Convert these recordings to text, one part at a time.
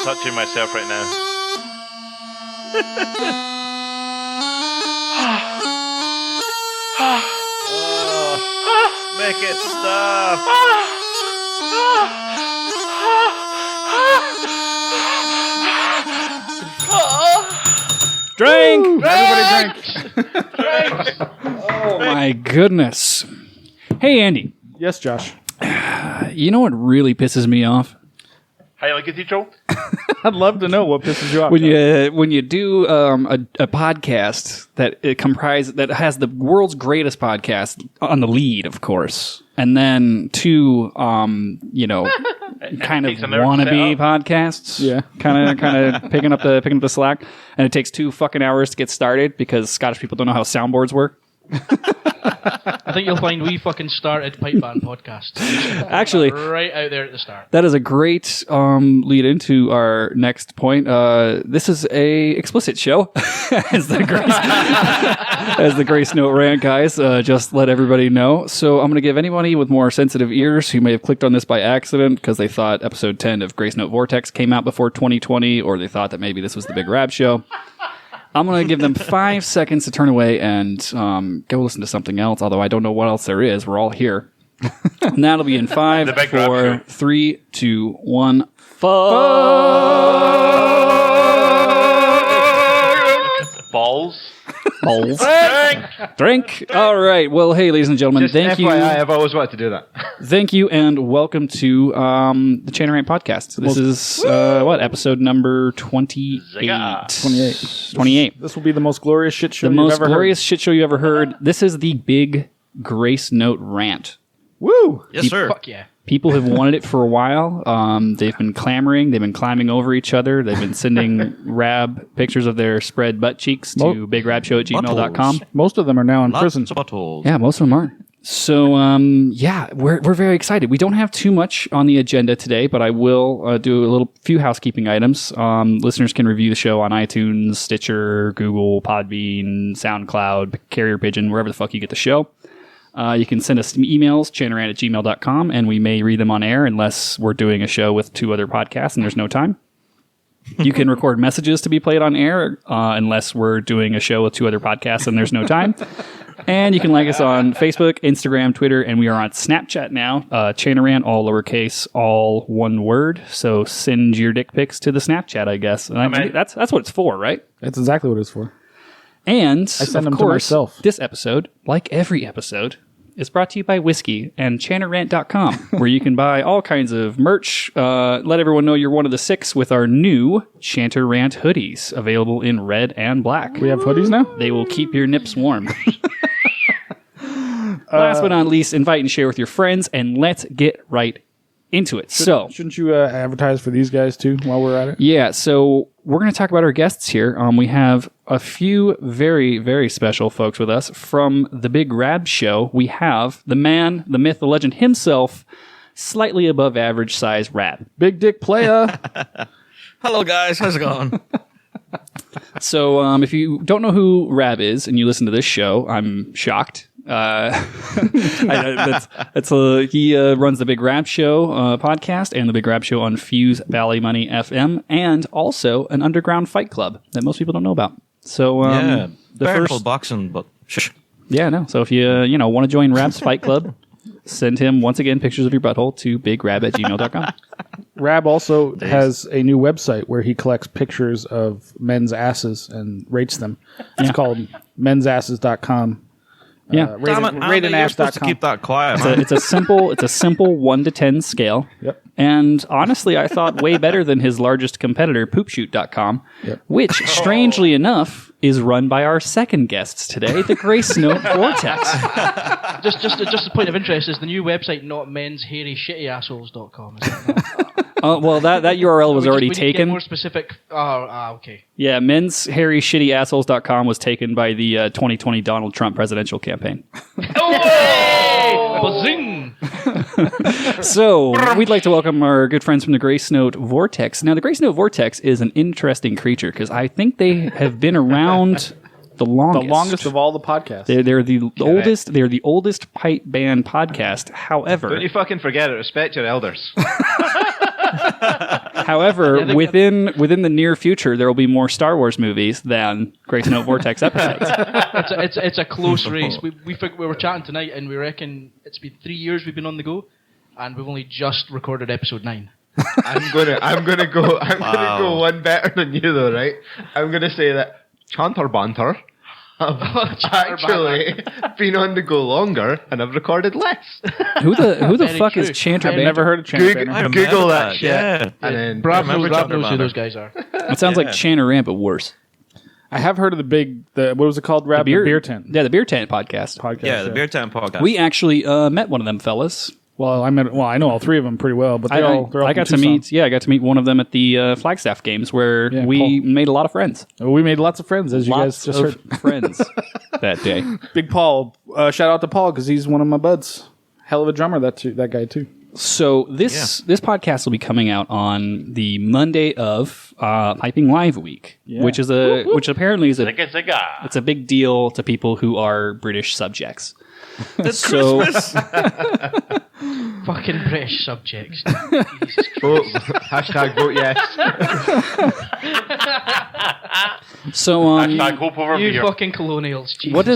touching myself right now. Make it stop. Drink! Everybody drink. Oh my goodness. Hey, Andy. Yes, Josh. You know what really pisses me off? How you like it, Joe? I'd love to know what pisses you off. When you do a podcast that has the world's greatest podcast on the lead, of course, and then two kind of wannabe podcasts, kind of picking up the slack, and it takes 2 fucking hours to get started because Scottish people don't know how soundboards work. I think you'll find we fucking started Pipe Band Podcast. Actually, right out there at the start. That is a great lead into our next point. This is a explicit show, as the Gracenote Rant guys just let everybody know. So I'm going to give anybody with more sensitive ears who may have clicked on this by accident because they thought episode 10 of Gracenote Vortex came out before 2020, or they thought that maybe this was the Big Rab show. I'm going to give them 5 seconds to turn away and go listen to something else, although I don't know what else there is. We're all here. And that'll be in 5, 4, 3, 2, 1. Balls. Drink. All right. Well, hey, ladies and gentlemen, Just thank FYI, you. I've always wanted to do that. Thank you, and welcome to the Stu and Rant podcast. This is episode number 28. 28. This will be the most glorious shit show The you've most ever glorious heard. shit show you ever heard. This is the Big Gracenote Rant. Woo! Yes, sir. Fuck yeah. People have wanted it for a while. They've been clamoring. They've been climbing over each other. They've been sending Rab pictures of their spread butt cheeks to bigrabshow@gmail.com. Most of them are now in prison. Yeah, most of them are. So, we're very excited. We don't have too much on the agenda today, but I will do a few housekeeping items. Listeners can review the show on iTunes, Stitcher, Google, Podbean, SoundCloud, Carrier Pigeon, wherever the fuck you get the show. You can send us emails, chanarant@gmail.com, and we may read them on air unless we're doing a show with 2 other podcasts and there's no time. You can record messages to be played on air unless we're doing a show with 2 other podcasts and there's no time. And you can like us on Facebook, Instagram, Twitter, and we are on Snapchat now. Chanarant, all lowercase, all one word. So send your dick pics to the Snapchat, I guess. And that's what it's for, right? That's exactly what it's for. And, I send them of to course, myself. this episode, like every episode, is brought to you by Whiskey and chanarant.com, where you can buy all kinds of merch. Let everyone know you're one of the 6 with our new Chanter Rant hoodies, available in red and black. We have hoodies now? They will keep your nips warm. Last but not least, invite and share with your friends, and let's get right into it. Shouldn't you advertise for these guys too while we're at it? Yeah, so we're going to talk about our guests here. We have a few very, very special folks with us. From the Big Rab show, we have the man, the myth, the legend himself, slightly above average size Rab. Big dick playa. Hello, guys. How's it going? So if you don't know who Rab is and you listen to this show, I'm shocked. He runs the Big Rab Show podcast and the Big Rab Show on Fuse Valley Money FM, and also an underground fight club that most people don't know about. So Yeah, the bare first boxing, but shush. Yeah, no. So if you want to join Rab's Fight Club, send him once again pictures of your butthole to bigrab@gmail.com. Rab also has a new website where he collects pictures of men's asses and rates them. It's called mensasses.com. Yeah, Damn it, Andy, you're supposed to keep that quiet. it's a simple 1 to 10 scale. Yep. And honestly, I thought way better than his largest competitor, poopshoot.com, Yep. which, strangely enough, is run by our second guests today, the Gracenote Vortex. Just a point of interest, is the new website not menshairyshittyasshole.com? Well, that URL was already we need to get taken. more specific. Okay. Yeah, menshairyshittyAssholes.com was taken by the 2020 Donald Trump presidential campaign. Bazing! So, we'd like to welcome our good friends from the Gracenote Vortex. Now, the Gracenote Vortex is an interesting creature because I think they have been around the longest. The longest of all the podcasts. They're the oldest. They're the oldest pipe band podcast. However, Don't you fucking forget it. Respect your elders. However, Yeah, I think within the near future, there will be more Star Wars movies than Gracenote Vortex episodes. It's a close race. We were chatting tonight, and we reckon it's been 3 years we've been on the go, and we've only just recorded episode 9. I'm gonna go one better than you though, right? I'm gonna say that Chanter Banter have actually been on the go longer and have recorded less. Who the Very fuck true. is Chanter I've Banter? never heard of Chanter Banter. Google that shit. Yeah. And then Brad remember knows Chanter who Banter. those guys are. It sounds like Chanter Rant, but worse. I have heard of what was it called? Rab? The beer tent Yeah, the Beer Tent podcast. podcast. Yeah, the Beer Time podcast. We actually met one of them fellas. Well, I know all three of them pretty well, but they're all I got to meet one of them at the Flagstaff games where we made a lot of friends. We made lots of friends, as you Lots guys just of heard. friends that day. Big Paul, shout out to Paul because he's one of my buds. Hell of a drummer, that guy too. So this podcast will be coming out on the Monday of Piping Live Week, which apparently is it's a big deal to people who are British subjects. It's Christmas. Fucking British subjects. vote, hashtag vote yes. So Hashtag hope over You beer. fucking colonials. Jesus. what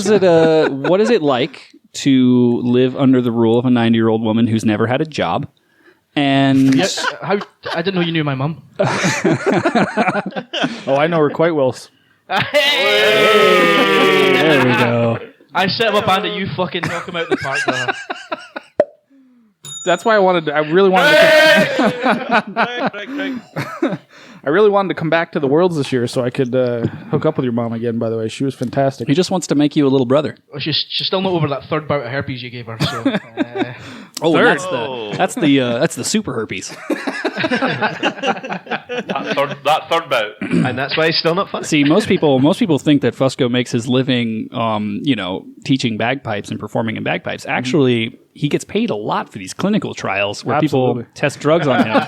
is it like to live under the rule of a 90-year-old woman who's never had a job? And Yeah, I didn't know you knew my mum. Oh, I know her quite well. there we go. I set him up and you fucking knock him out the park, brother. That's why I really wanted to come back to the Worlds this year so I could hook up with your mom again. By the way, she was fantastic. He just wants to make you a little brother. Well, she's still not over that third bout of herpes you gave her. So Oh, Third. that's the super herpes. That third bout. And that's why it's still not funny. See, most people think that Fusco makes his living, teaching bagpipes and performing in bagpipes. Actually, he gets paid a lot for these clinical trials where Absolutely. people test drugs on him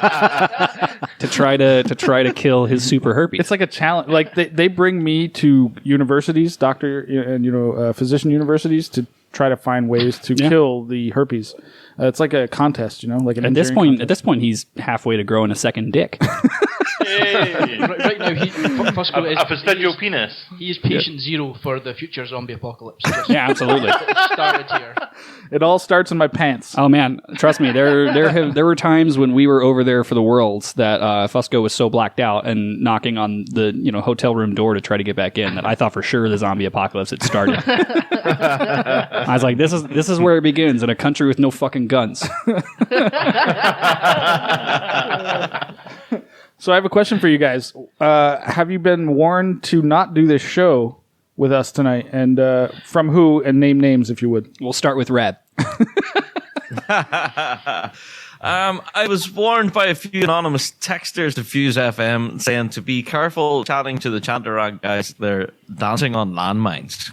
to try to kill his super herpes. It's like a challenge. Like they bring me to universities, physician universities, to try to find ways to kill the herpes. It's like a contest, like an at this engineering point, he's halfway to growing a second dick. Hey. right now, Fusco A vestigial penis. he is patient zero for the future zombie apocalypse. Just Yeah, absolutely. started here. It all starts in my pants. Oh man, trust me. There were times when we were over there for the Worlds that Fusco was so blacked out and knocking on the hotel room door to try to get back in that I thought for sure the zombie apocalypse had started. I was like, this is where it begins in a country with no fucking guns. So I have a question for you guys. Have you been warned to not do this show with us tonight? And from who? And name names if you would. We'll start with Rad. I was warned by a few anonymous texters to Fuse FM saying to be careful chatting to the Chantarag guys. They're dancing on landmines.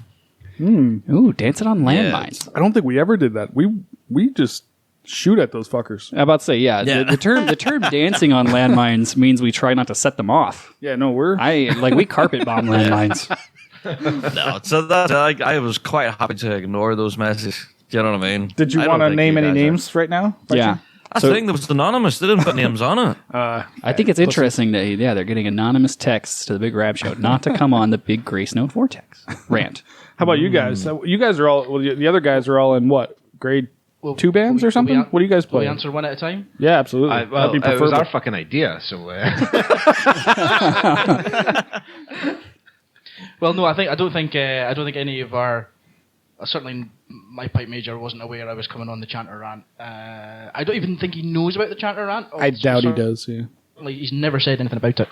Ooh, dancing on landmines. I don't think we ever did that. We just shoot at those fuckers. I'm about to say, the term dancing on landmines means we try not to set them off. Yeah, no, We carpet bomb landmines. No, so that I was quite happy to ignore those messages. You know what I mean? Did you I want to don't think name you any guys names right now? Yeah. I think that was anonymous. They didn't put names on it. I think it's interesting that they're getting anonymous texts to the Big Rab Show not to come on the Big Gracenote Vortex rant. How about you guys? You guys are all. Well, the other guys are all in what grade? 2 bands or something? What do you guys Will we play? answer one at a time? Yeah, absolutely. Well, That'd be it was preferable. our fucking idea, so Well, no, I don't think any of our. Certainly, my pipe major wasn't aware I was coming on the Chanter Rant. I don't even think he knows about the Chanter Rant. I doubt he does. Yeah. Like, he's never said anything about it.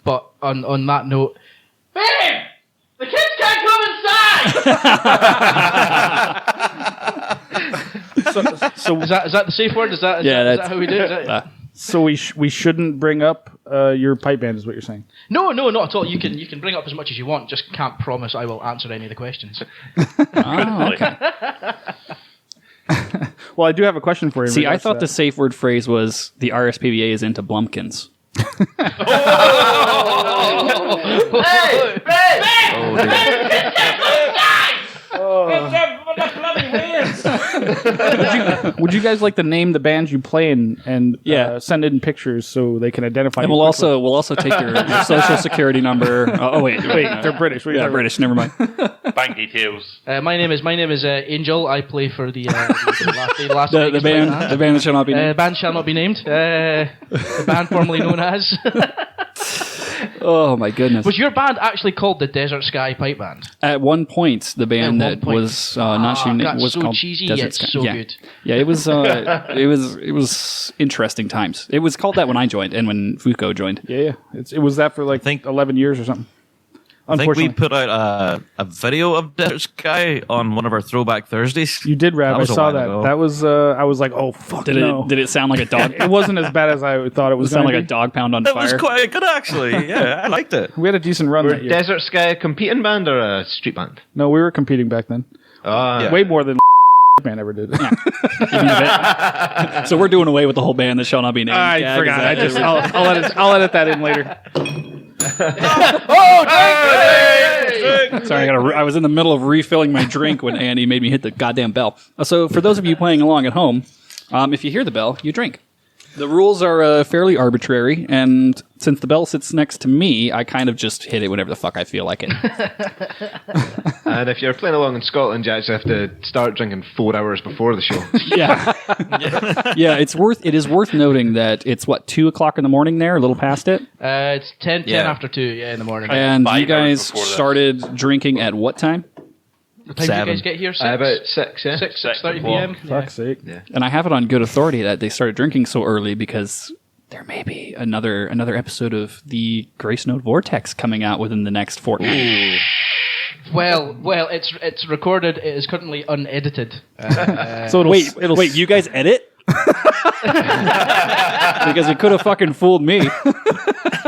But on that note, babe, the kids can't come inside. So Is that the safe word? Is that how we do it? So we shouldn't bring up your pipe band, is what you're saying? No, not at all. You can bring up as much as you want. Just can't promise I will answer any of the questions. Oh, okay. Well, I do have a question for you. in See, I regards to thought that. the safe word phrase was the RSPBA is into Blumpkins. Would you guys like to name the bands you play in and send in pictures so they can identify? And you we'll quickly? also take your social security number. Oh wait, They're British. What are you Yeah, talking British. Never mind. Bank details. My name is Angel. I play for the last The Vegas band that shall not be named. band shall not be named. The band formerly known as. Oh my goodness! Was your band actually called the Desert Sky Pipe Band? At one point, the band At one that point. was not shown That's was so called cheesy, Desert yet Sky. so yeah. good. Yeah, it was. It was interesting times. It was called that when I joined and when Foucault joined. Yeah. It was that for like 11 years or something. I think we Unfortunately. put out a video of Desert Sky on one of our Throwback Thursdays. You did, Rab. That I was a saw while that. ago. That was. I was like, oh fuck. Did no. it sound like a dog? It wasn't as bad as I thought it was. It sound gonna like a be. dog pound on It fire. was quite good, actually. Yeah, I liked it. We had a decent run Were that year. Desert Sky a competing band or a street band? No, we were competing back then. Yeah. Way more than band ever did. So we're doing away with the whole band that shall not be named. I gag, forgot. I is just. that- I'll edit that in later. Sorry, I was in the middle of refilling my drink when Andy made me hit the goddamn bell. So for those of you playing along at home, if you hear the bell, you drink. The rules are fairly arbitrary, and since the bell sits next to me, I kind of just hit it whenever the fuck I feel like it. And if you're playing along in Scotland, you actually have to start drinking 4 hours before the show. Yeah, yeah. It is worth noting that it's 2:00 in the morning there, a little past it, It's 10 Yeah. after 2, in the morning. and 5 you hours guys before that. started drinking at what time? What time do you 7. guys get here? 6? About 6, yeah? 6:30 p.m. Fuck's sake. And I have it on good authority that they started drinking so early because there may be another episode of the Gracenote Vortex coming out within the next fortnight. Well, it's recorded. It is currently unedited. So it'll You guys edit? Because it could have fucking fooled me.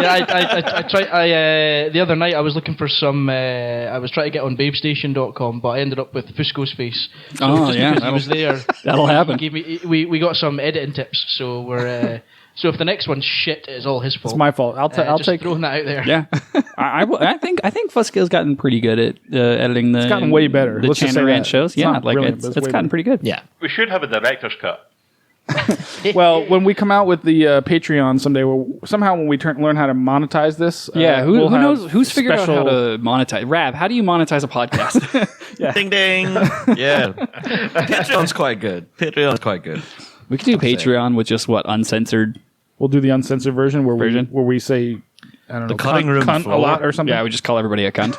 I tried. The other night I was looking for some. I was trying to get on babestation.com, but I ended up with Fusco's face. So Oh, just yeah, because he was there. that'll happen. He gave me. We got some editing tips. So we're. So if the next one's shit, it's all his fault. It's my fault. I'll just take. throwing that out there. Yeah, I think Fusco's gotten pretty good at editing the. It's gotten way better. The Let's just Chandler say Rant that. shows. It's Yeah, not like brilliant, but it's it's way gotten pretty good. Yeah. We should have a director's cut. Well, when we come out with the Patreon someday, somehow when we learn how to monetize this, Yeah, we'll who have knows? Who's figured out how special- to monetize? Rab, how do you monetize a podcast? Ding ding. Yeah. Patreon's quite good. We could do Patreon with just uncensored. We'll do the uncensored version where Version? we say, I don't know, cutting room cunt a floor. lot or something. Yeah, we just call everybody a cunt.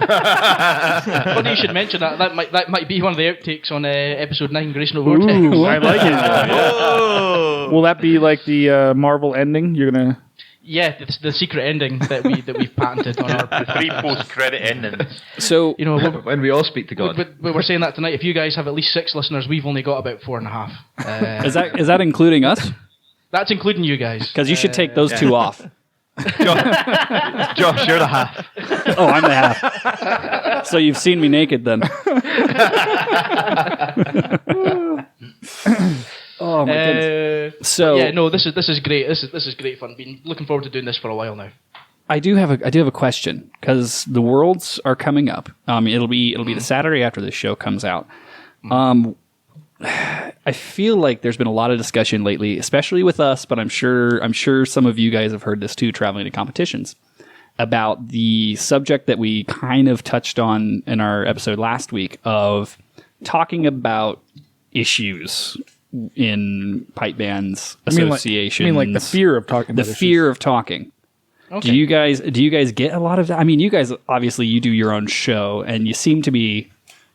Funny you should mention that. That might be one of the outtakes on episode 9, Gracenote Vortex. Ooh, I like it. Oh. Will that be like the Marvel ending? You're gonna. Yeah, the secret ending that we've patented on our. 3 post-credit endings. So You know, When we all speak to God. but we're saying that tonight. If you guys have at least 6 listeners, we've only got about 4.5. is that including us? That's including you guys. Because you should take those two off. Josh, you're the half. Oh, I'm the half. So you've seen me naked then. Oh my goodness. So yeah, no, this is great. This is great fun. Been looking forward to doing this for a while now. I do have a question because the Worlds are coming up. It'll be the Saturday after this show comes out. I feel like there's been a lot of discussion lately, especially with us, but I'm sure some of you guys have heard this too, traveling to competitions, about the subject that we kind of touched on in our episode last week of talking about issues in pipe bands, associations. I mean, like the fear of talking. The about fear of talking. Okay. Do you guys get a lot of that? I mean, you guys obviously you do your own show, and you seem to be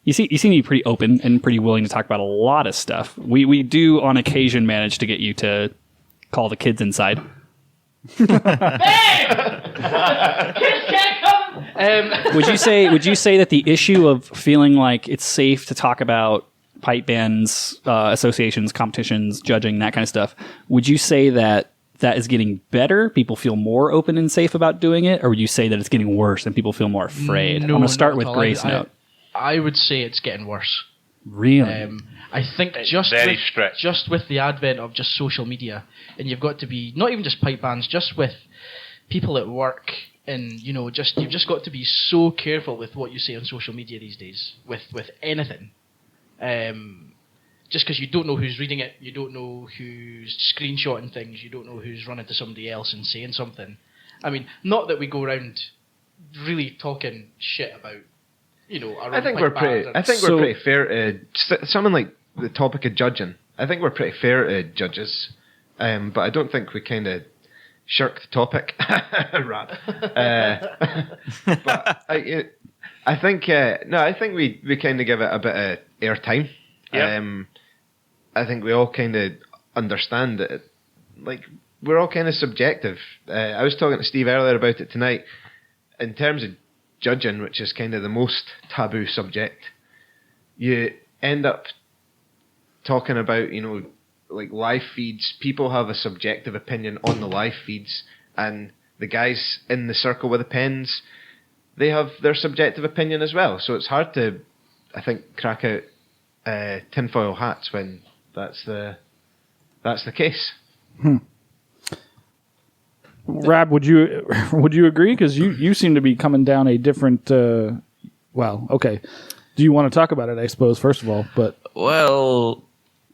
pretty open and pretty willing to talk about a lot of stuff. We do on occasion manage to get you to call the kids inside. Kids can't come. Would you say that the issue of feeling like it's safe to talk about pipe bands, associations, competitions, judging, that kind of stuff, would you say that is getting better? People feel more open and safe about doing it, or would you say that it's getting worse and people feel more afraid? I'm going to start with Gracenote. I would say it's getting worse. Really? I think just very strict. just with the advent of just social media, and you've got to be not even just pipe bands, just with people at work, and you've just got to be so careful with what you say on social media these days with anything. Just because you don't know who's reading it, you don't know who's screenshotting things, you don't know who's running to somebody else and saying something. I mean, not that we go around really talking shit about, our I think we're pretty fair to something like the topic of judging. I think we're pretty fair to judges, but I don't think we kind of shirk the topic. Rap. But I think we kind of give it a bit of airtime. Yep. I think we all kind of understand that, we're all kind of subjective. I was talking to Steve earlier about it tonight. In terms of judging, which is kind of the most taboo subject, you end up talking about, live feeds. People have a subjective opinion on the live feeds, and the guys in the circle with the pens, they have their subjective opinion as well. So it's hard to, I think, crack out tinfoil hats when that's the case. Rab, would you agree? Because you seem to be coming down a different. Well, okay. Do you want to talk about it? I suppose first of all, but well,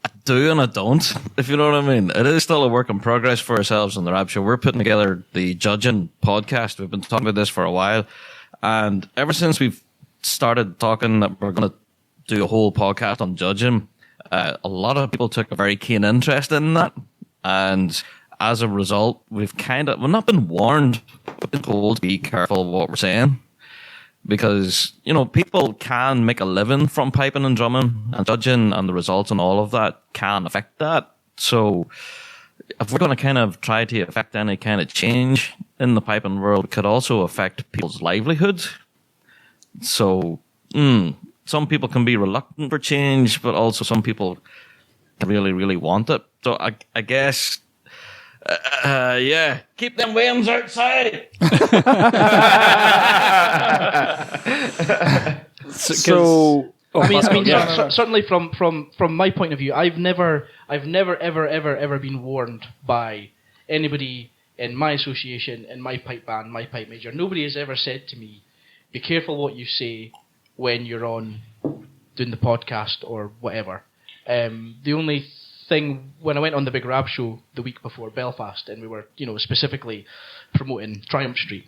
I do and I don't. If you know what I mean, it is still a work in progress for ourselves on the Rab Show. We're putting together the judging podcast. We've been talking about this for a while, and ever since we've started talking that we're going to do a whole podcast on judging, a lot of people took a very keen interest in that, and as a result, we've not been warned, we've been told to be careful of what we're saying, because people can make a living from piping and drumming, and judging and the results and all of that can affect that. So if we're going to kind of try to affect any kind of change in the piping world, it could also affect people's livelihoods. So some people can be reluctant for change, but also some people really, really want it. So I guess, keep them worms outside. Certainly from my point of view, I've never ever been warned by anybody in my association, in my pipe band, my pipe major. Nobody has ever said to me, "Be careful what you say when you're on doing the podcast or whatever." The only thing, when I went on the Big Rab Show the week before Belfast, and we were, specifically promoting Triumph Street,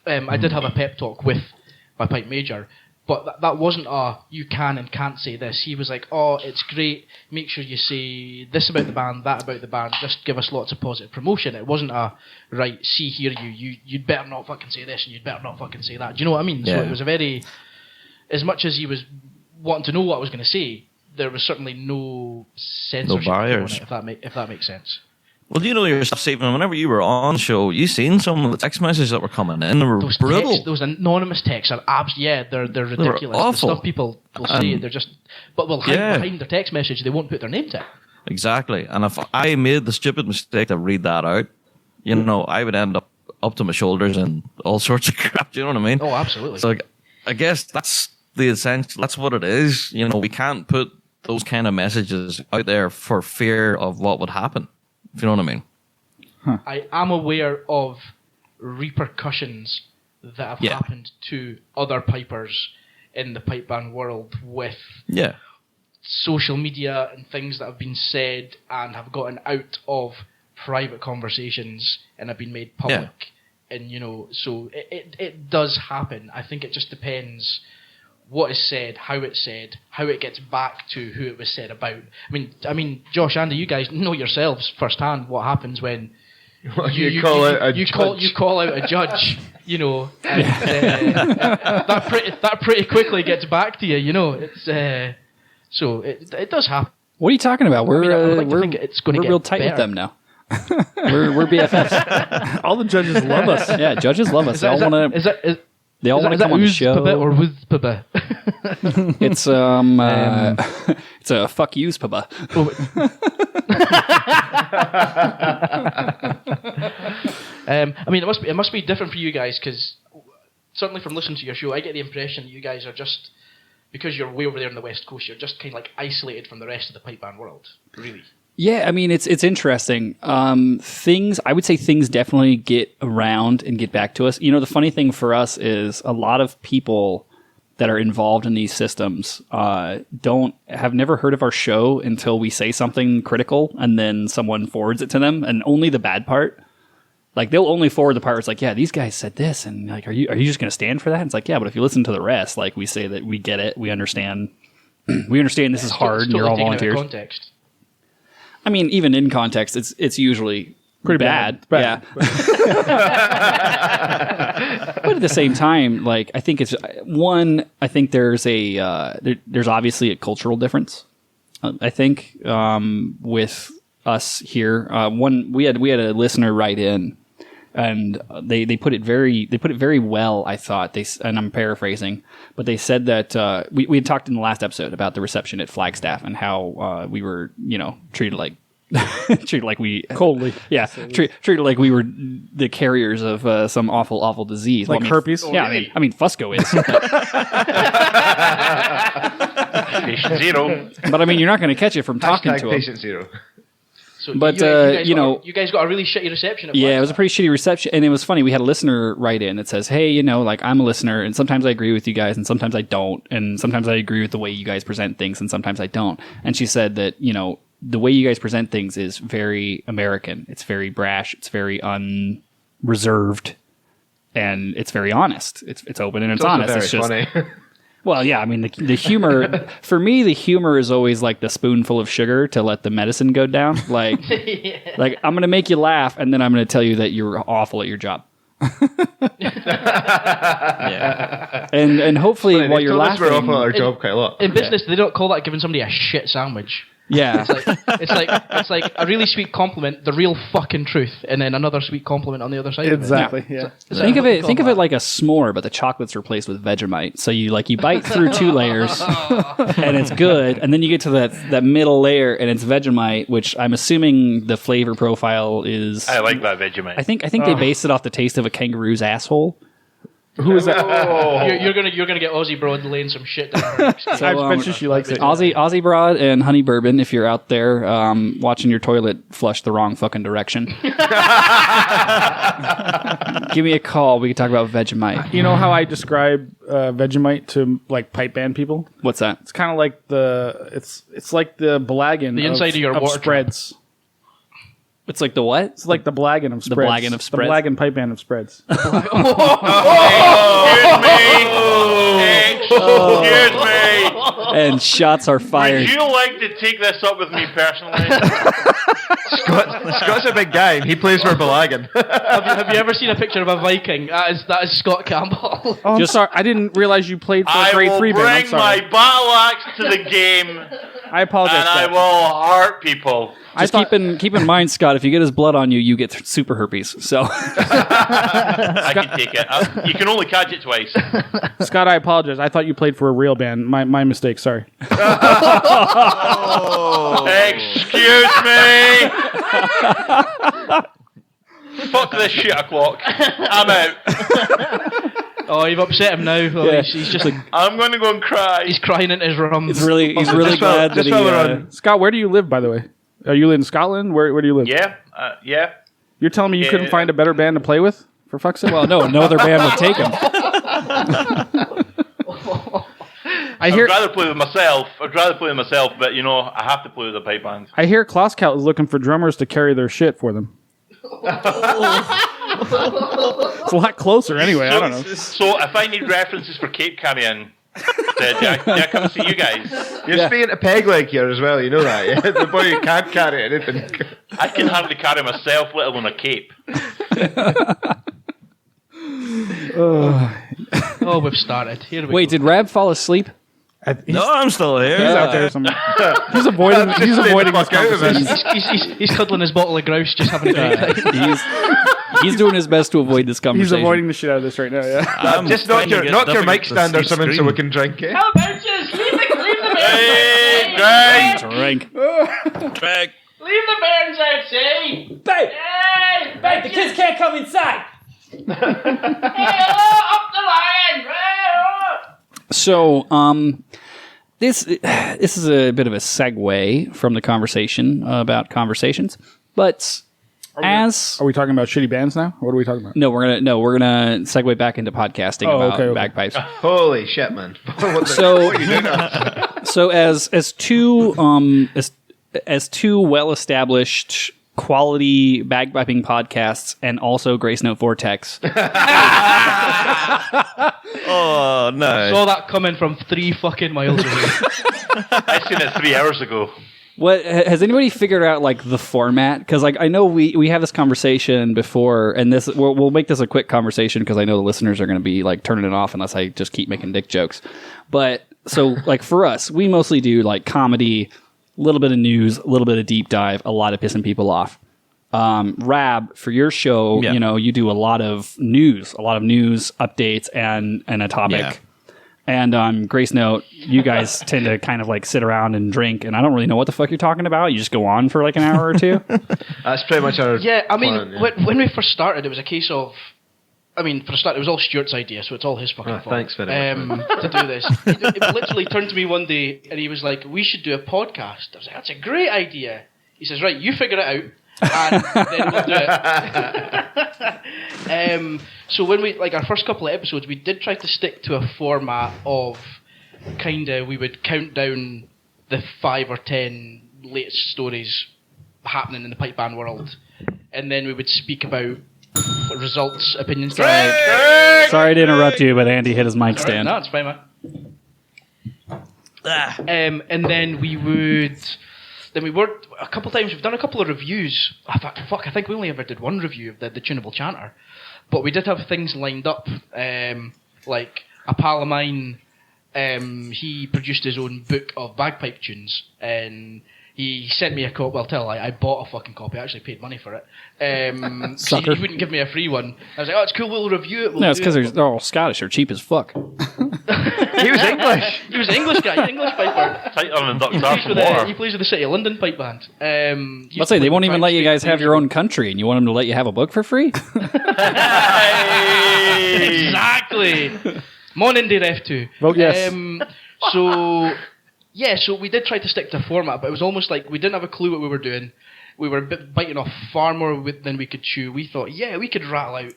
I did have a pep talk with my pipe major, but that wasn't a, you can and can't say this. He was like, "Oh, it's great, make sure you say this about the band, that about the band, just give us lots of positive promotion." It wasn't a, right, see here, you'd better not fucking say this, and you'd better not fucking say that. Do you know what I mean? Yeah. So it was a very, as much as he was wanting to know what I was going to say, there was certainly no censorship, no barriers, on it, if that makes sense. Well, do you know yourself, Stephen, whenever you were on the show, you seen some of the text messages that were coming in. They were brutal. Those anonymous texts are they're ridiculous. They were awful. The stuff people will say, they're just, but will hide behind their text message, they won't put their name to it. Exactly. And if I made the stupid mistake to read that out, I would end up to my shoulders and all sorts of crap. Do you know what I mean? Oh, absolutely. So I guess that's the essential. That's what it is. We can't put those kind of messages out there for fear of what would happen. If you know what I mean. Huh. I am aware of repercussions that have happened to other pipers in the pipe band world with social media and things that have been said and have gotten out of private conversations and have been made public. Yeah. And, so it does happen. I think it just depends what is said, how it gets back to who it was said about. I mean, Josh, Andy, you guys know yourselves firsthand what happens when you call out a judge. And, that pretty quickly gets back to you. It's so it does happen. What are you talking about? We're real tight with them now. we're BFFs. All the judges love us. Yeah, judges love us. They all want to come on the show. Or with paba? It's it's a fuck yous paba. It must be different for you guys, because certainly from listening to your show, I get the impression that you guys are just, because you're way over there on the West Coast, you're just kind of like isolated from the rest of the pipe band world. Really. Yeah, it's interesting. I would say things definitely get around and get back to us. The funny thing for us is a lot of people that are involved in these systems have never heard of our show until we say something critical and then someone forwards it to them, and only the bad part. Like, they'll only forward the part where it's like, yeah, these guys said this, and like, are you just going to stand for that? And it's like, yeah, but if you listen to the rest, like, we say that we get it, we understand, this is hard, and you're all volunteers. Context. I mean, even in context, it's usually pretty bad. Yeah. But at the same time, like, I think there's there's obviously a cultural difference. I think with us here, we had a listener write in, and they put it very well. I thought and I'm paraphrasing, but they said that we had talked in the last episode about the reception at Flagstaff and how we were treated like. treated like we coldly, treated like we were the carriers of some awful disease, like herpes. Yeah, really? I mean Fusco is. Patient zero. But I mean, you're not going to catch it from talking to him. Patient zero. So but you guys got a really shitty reception. It was a pretty shitty reception, and it was funny. We had a listener write in that says, "Hey, like, I'm a listener, and sometimes I agree with you guys, and sometimes I don't, and sometimes I agree with the way you guys present things, and sometimes I don't." And she said that the way you guys present things is very American. It's very brash. It's very unreserved, and it's very honest. It's open and it's honest. Very it's just funny. Well, yeah. I mean, the humor for me, the humor is always like the spoonful of sugar to let the medicine go down. Like, like I'm going to make you laugh, and then I'm going to tell you that you're awful at your job. Yeah. And hopefully, Funny, while you're laughing, we're awful at our job quite a lot. In business, they don't call that giving somebody a shit sandwich. yeah. It's like a really sweet compliment, the real fucking truth, and then another sweet compliment on the other side. Exactly. Of it. Yeah. Think of it like a s'more, but the chocolate's replaced with Vegemite. So you bite through 2 layers, and it's good, and then you get to that middle layer, and it's Vegemite, which I'm assuming the flavor profile is. I like that Vegemite. I think they based it off the taste of a kangaroo's asshole. Who is that? You're gonna get Aussie Broad laying some shit down. So, I bet you she likes it. Aussie Broad and Honey Bourbon, if you're out there watching your toilet flush the wrong fucking direction. Give me a call. We can talk about Vegemite. You know how I describe Vegemite to like pipe band people? What's that? It's kind of like it's like the blagging The inside of your water spreads. It's like the what? It's like the blagging of spreads. blagging of spreads? The blagging pipe band of spreads. Excuse me. And shots are Would fired. you like to take this up with me personally? Scott's a big guy, and he plays for Balagan. Have you ever seen a picture of a Viking? That is Scott Campbell. Oh, I'm sorry. I didn't realize you played for a grade 3 band. I'm I will bring sorry. my battle axe to the game, I apologize. and I Scott. will hurt people. Just keep in mind, Scott, if you get his blood on you, you get super herpes. So I can take it. You can only catch it twice. Scott, I apologize. I thought you played for a real band. My mistake. Sorry. Excuse me. Fuck this shit o'clock. I'm out. Oh, you've upset him now. Oh, Yeah. he's just like I'm going to go and cry. he's crying into his rum. he's really glad that he. Scott, where do you live, by the way? Are you in Scotland? Where do you live? Yeah, yeah. You're telling me you couldn't find a better band to play with? For fuck's sake. Well, no other band would take him. I hear I'd rather play with myself. but I have to play with a pipe band. I hear Klosscout is looking for drummers to carry their shit for them. It's a lot closer anyway. I don't know. So if I need references for Cape carrying, did I come and see you guys? You're speaking to peg leg here as well, you know that, yeah? The boy who can't carry anything. I can hardly carry myself, let alone a cape. Oh, we've started. Here we Wait, go. did Rab fall asleep? No, I'm still here. He's out there somewhere. He's avoiding this conversation. He's cuddling his bottle of grouse, just having a great time. He's doing his best to avoid this He's conversation. avoiding the shit out of this right now, yeah. Just knock your mic stand or something so we can drink it. How about just leave the Hey, bears? Greg! Drag. Leave the bears outside. Babe! Hey, Babe, the kids can't come inside! Hey, up the line. So, this is a bit of a segue from the conversation about conversations, but As Are we talking about shitty bands now? What are we talking about? we're gonna segue back into podcasting about okay. bagpipes. Holy shit, man! So, so as two well established quality bagpiping podcasts and also Gracenote Vortex. Oh no! Saw that coming from 3 fucking miles away. I seen it 3 hours ago. What has anybody figured out like the format? Because like I know we have this conversation before, and this we'll make this a quick conversation because I know the listeners are going to be like turning it off unless I just keep making dick jokes. But so like for us, we mostly do like comedy, a little bit of news, a little bit of deep dive, a lot of pissing people off. Rab, for your show, Yeah. you know, you do a lot of news updates and a topic. Yeah. And Gracenote, you guys tend to kind of like sit around and drink, and I don't really know what the fuck you're talking about. You just go on for like an hour or two. That's pretty much our. Yeah, I mean, plan, yeah. when we first started, it was a case of. I mean, for a start, it was all Stuart's idea, so it's all his fucking fault. Thanks very much. To do this. He literally turned to me one day and he was like, "We should do a podcast." I was like, "That's a great idea." He says, "Right, you figure it out, and then we'll do it." So when we, like our first couple of episodes, we did try to stick to a format of we would count down the 5 or 10 latest stories happening in the pipe band world, and then we would speak about results, opinions. Sorry to interrupt you, but Andy hit his mic stand. No, it's fine, man. And then we worked a couple times. We've done a couple of reviews. I think we only ever did one review of the Tunable Chanter, but we did have things lined up. Like a pal of mine, he produced his own book of bagpipe tunes, and he sent me a copy. Well, I bought a fucking copy. I actually paid money for it. Sucker. He wouldn't give me a free one. I was like, "Oh, it's cool. We'll review it." No, it's because they're all Scottish. They're cheap as fuck. He was English. He was an English guy. He's an English piper. Tighter than Dr. He Moore. plays with the City of London pipe band. Let's say they won't even let you guys have your own country, and you want them to let you have a book for free? Exactly. Mon Indie Ref 2. Vote yes. So we did try to stick to a format, but it was almost like we didn't have a clue what we were doing. We were biting off far more than we could chew. We thought, yeah, we could rattle out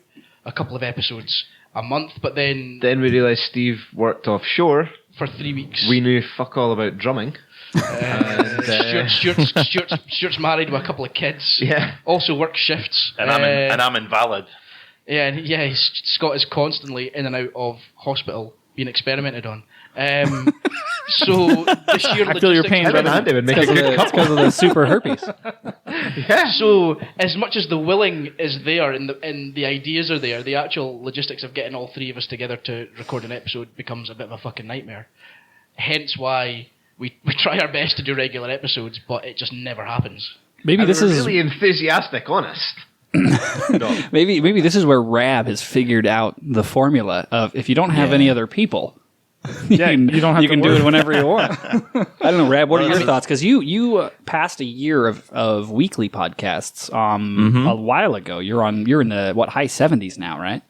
a couple of episodes a month, but then Then we realised Steve worked offshore. for 3 weeks, We knew fuck all about drumming. Stuart's married with a couple of kids. Yeah. Also works shifts. And I'm invalid. Yeah, Scott is constantly in and out of hospital being experimented on. So the sheer I feel your pain, Him and brother. Andy would make a good couple. Because of the super herpes. Yeah. So as much as the willing is there and the ideas are there, the actual logistics of getting all 3 of us together to record an episode becomes a bit of a fucking nightmare. Hence why we try our best to do regular episodes, but it just never happens. Maybe And this we're is really enthusiastic, honest. maybe this is where Rab has figured out the formula of if you don't have any other people. Yeah, you don't have you to can do worry. it whenever you want. I don't know, Rab. What are your thoughts? Because you passed a year of weekly podcasts a while ago. You're in the high 70s now, right?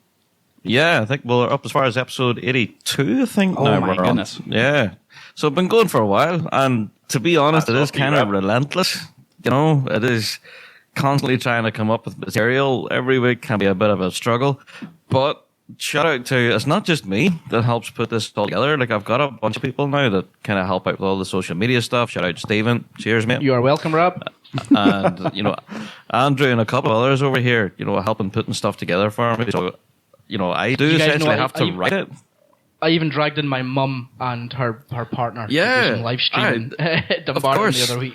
Yeah, I think we're up as far as episode 82, I think. Oh, now my we're on. goodness. Yeah. So I've been going for a while, and to be honest, That's it is awfully kind of rapid. relentless. You know, it is constantly trying to come up with material every week can be a bit of a struggle. But shout out to, it's not just me that helps put this all together. Like, I've got a bunch of people now that kind of help out with all the social media stuff. Shout out to Stephen. Cheers, mate. You are welcome, Rob. And, you know, Andrew and a couple of others over here, you know, helping putting stuff together for me. So, you know, I do You guys essentially know have to write it. I even dragged in my mum and her partner to Yeah, do some live streaming at Dumbarton course. the other week.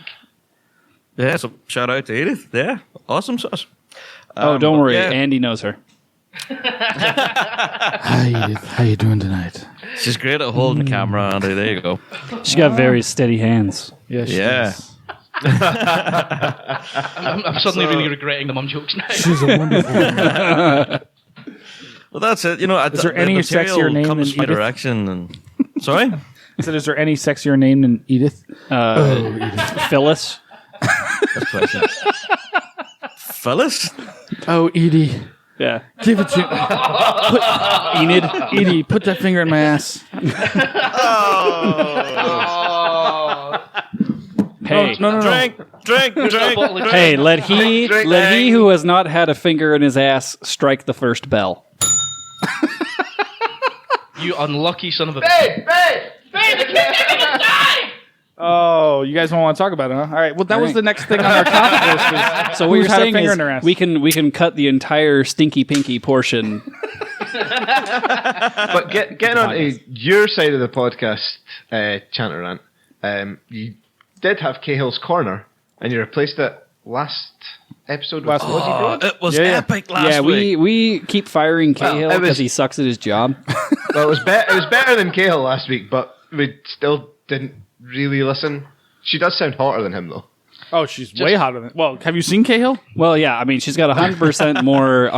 Yeah, so shout out to Edith. Yeah, awesome sauce. Oh, don't worry. yeah. Andy knows her. Hi, Edith. How you doing tonight? She's great at holding the camera, Andy. There you go. She's got very steady hands. Yes. Yeah. I'm suddenly really regretting the mum jokes now. She's a wonderful woman. Well, that's it. You know, Is there any sexier name comes than my Edith? direction. And sorry, I said, is there any sexier name than Edith? Phyllis. that's question. Phyllis. Oh, Edie. Yeah. Give it to Enid. Edie, put that finger in my ass. Hey. No. Drink. Drink. Hey, let he Drink. who has not had a finger in his ass strike the first bell. You unlucky son of a. Babe! Oh, you guys don't want to talk about it, huh? All right. Well, that was right. the next thing on our topic list. Was So what who's you're had a saying finger is in their ass. we can cut the entire stinky pinky portion. But getting on to your side of the podcast, Chanter Rant, you did have Cahill's Corner, and you replaced it last episode with Last Aussie Broad. It was Yeah. epic last week. we keep firing Well, Cahill it was- because he sucks at his job. Well, it was better than Cahill last week, but we still didn't really listen. She does sound hotter than him, though. Oh, she's way hotter than. Well, have you seen Cahill? Well, yeah, I mean, she's got 100% more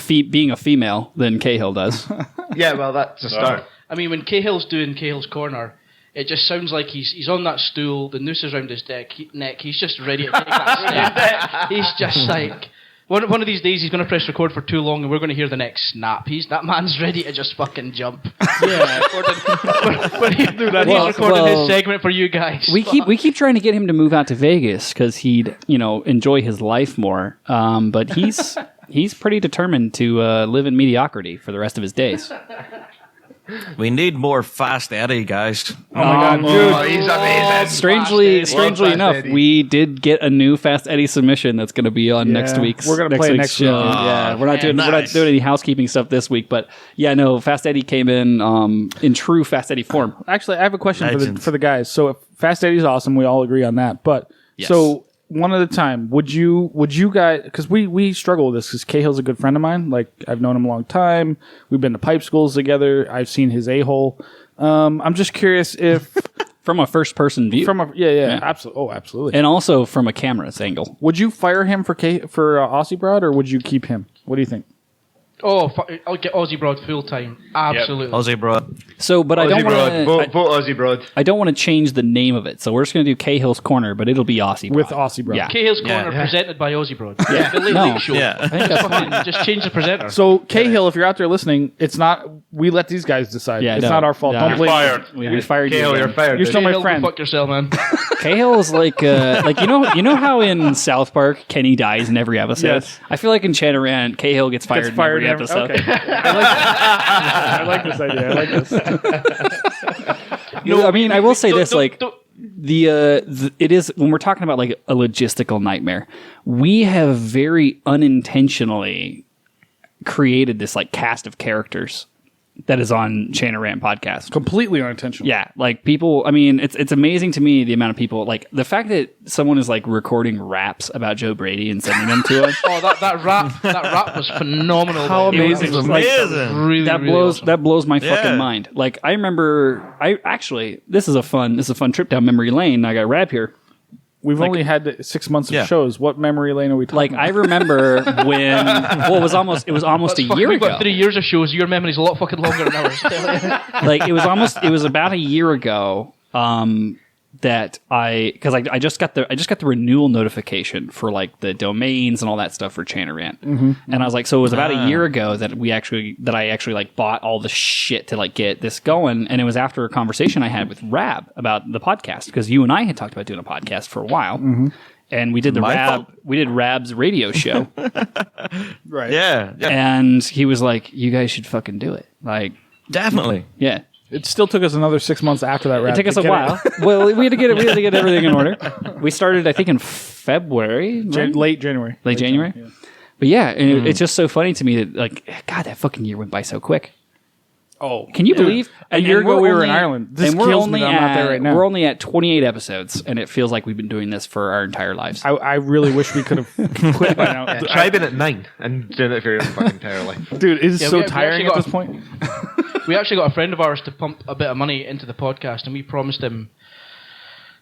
being a female than Cahill does. Yeah, well, that's a start. I mean, when Cahill's doing Cahill's Corner, it just sounds like he's on that stool, the noose is around his neck, he's just ready to take that step. He's just like... One of these days he's going to press record for too long and we're going to hear the next snap. That man's ready to just fucking jump. Yeah. when he's recording his segment for you guys. We keep trying to get him to move out to Vegas because he'd enjoy his life more. But he's pretty determined to live in mediocrity for the rest of his days. We need more Fast Eddie, guys. Oh my god, dude! Oh, he's amazing. Strangely Fast enough, Eddie. we did get a new Fast Eddie submission that's going to be on next week's. We're gonna play it next show. week. Yeah, we're not nice. doing any housekeeping stuff this week, but yeah, no, Fast Eddie came in true Fast Eddie form. Actually, I have a question Legends. for the guys. So, if Fast Eddie's awesome, we all agree on that. But Yes. so one at a time, would you guys? Because we struggle with this. Because Cahill's a good friend of mine. Like I've known him a long time. We've been to pipe schools together. I've seen his a-hole. I'm just curious if From a first person view. absolutely. Oh, absolutely. and also from a camera's angle. Would you fire him for Aussie Broad, or would you keep him? What do you think? Oh, I'll get Aussie Broad full time. Absolutely. Aussie bro. So, but I Aussie don't Broad. want Vote Aussie Broad. I don't want to change the name of it. So we're just going to do Cahill's Corner, but it'll be Aussie With Broad. Aussie Broad. Yeah. Cahill's Corner Yeah. presented by Aussie Broad. Yeah. The Late No. Late Show. Yeah. Fucking just change the presenter. So Cahill, if you're out there listening, it's not. We let these guys decide. Yeah, it's no. not our fault. No. Don't You're blame. fired. us. We fired you. Cahill, again. you're fired. You're still my Cahill, go friend. fuck yourself, man. Cahill is like you know how in South Park Kenny dies in every episode. Yes. I feel like in Chanter Rant, Cahill gets fired, Gets fired in every episode. Okay. I like this idea. I like this. No, I mean I will say this: like don't- it is when we're talking about like a logistical nightmare. We have very unintentionally created this like cast of characters that is on Chanter Rant podcast. Completely unintentional. Yeah, like people. I mean, it's amazing to me the amount of people. Like the fact that someone is like recording raps about Joe Brady and sending them to us. Oh, that rap was phenomenal. How by the way. amazing It was was Amazing. really, That really blows awesome. that blows my Yeah. fucking mind. Like I remember, this is a fun trip down memory lane. I got Rab here. We've only had 6 months of Yeah. shows. What memory lane are we talking Like about? I remember when it was almost That's a fucking- year We've ago. got 3 years of shows. Your memory's a lot fucking longer than ours. Like it was about a year ago that I just got the renewal notification for like the domains and all that stuff for Chanter Rant. And I was like, so it was about a year ago that I actually like bought all the shit to like get this going, and it was after a conversation I had with Rab about the podcast, because you and I had talked about doing a podcast for a while. And we did Rab's radio show. right. Yeah. And he was like, you guys should fucking do it. Like, Definitely. yeah. It still took us another 6 months after that. It took us a while. Well, we had to get everything in order. We started, I think, in February, right? Late January. Late January. Yeah. But yeah, and it's just so funny to me that like, God, that fucking year went by so quick. Oh, Can you believe? A year ago we're we were in Ireland. This and we're kills me only that I'm not there right now. We're only at 28 episodes, and it feels like we've been doing this for our entire lives. I really wish we could have quit by now. Try being at 9 and doing it for your fucking entire life. Dude, it is Yeah, so we actually tiring at got this point. We actually got a friend of ours to pump a bit of money into the podcast, and we promised him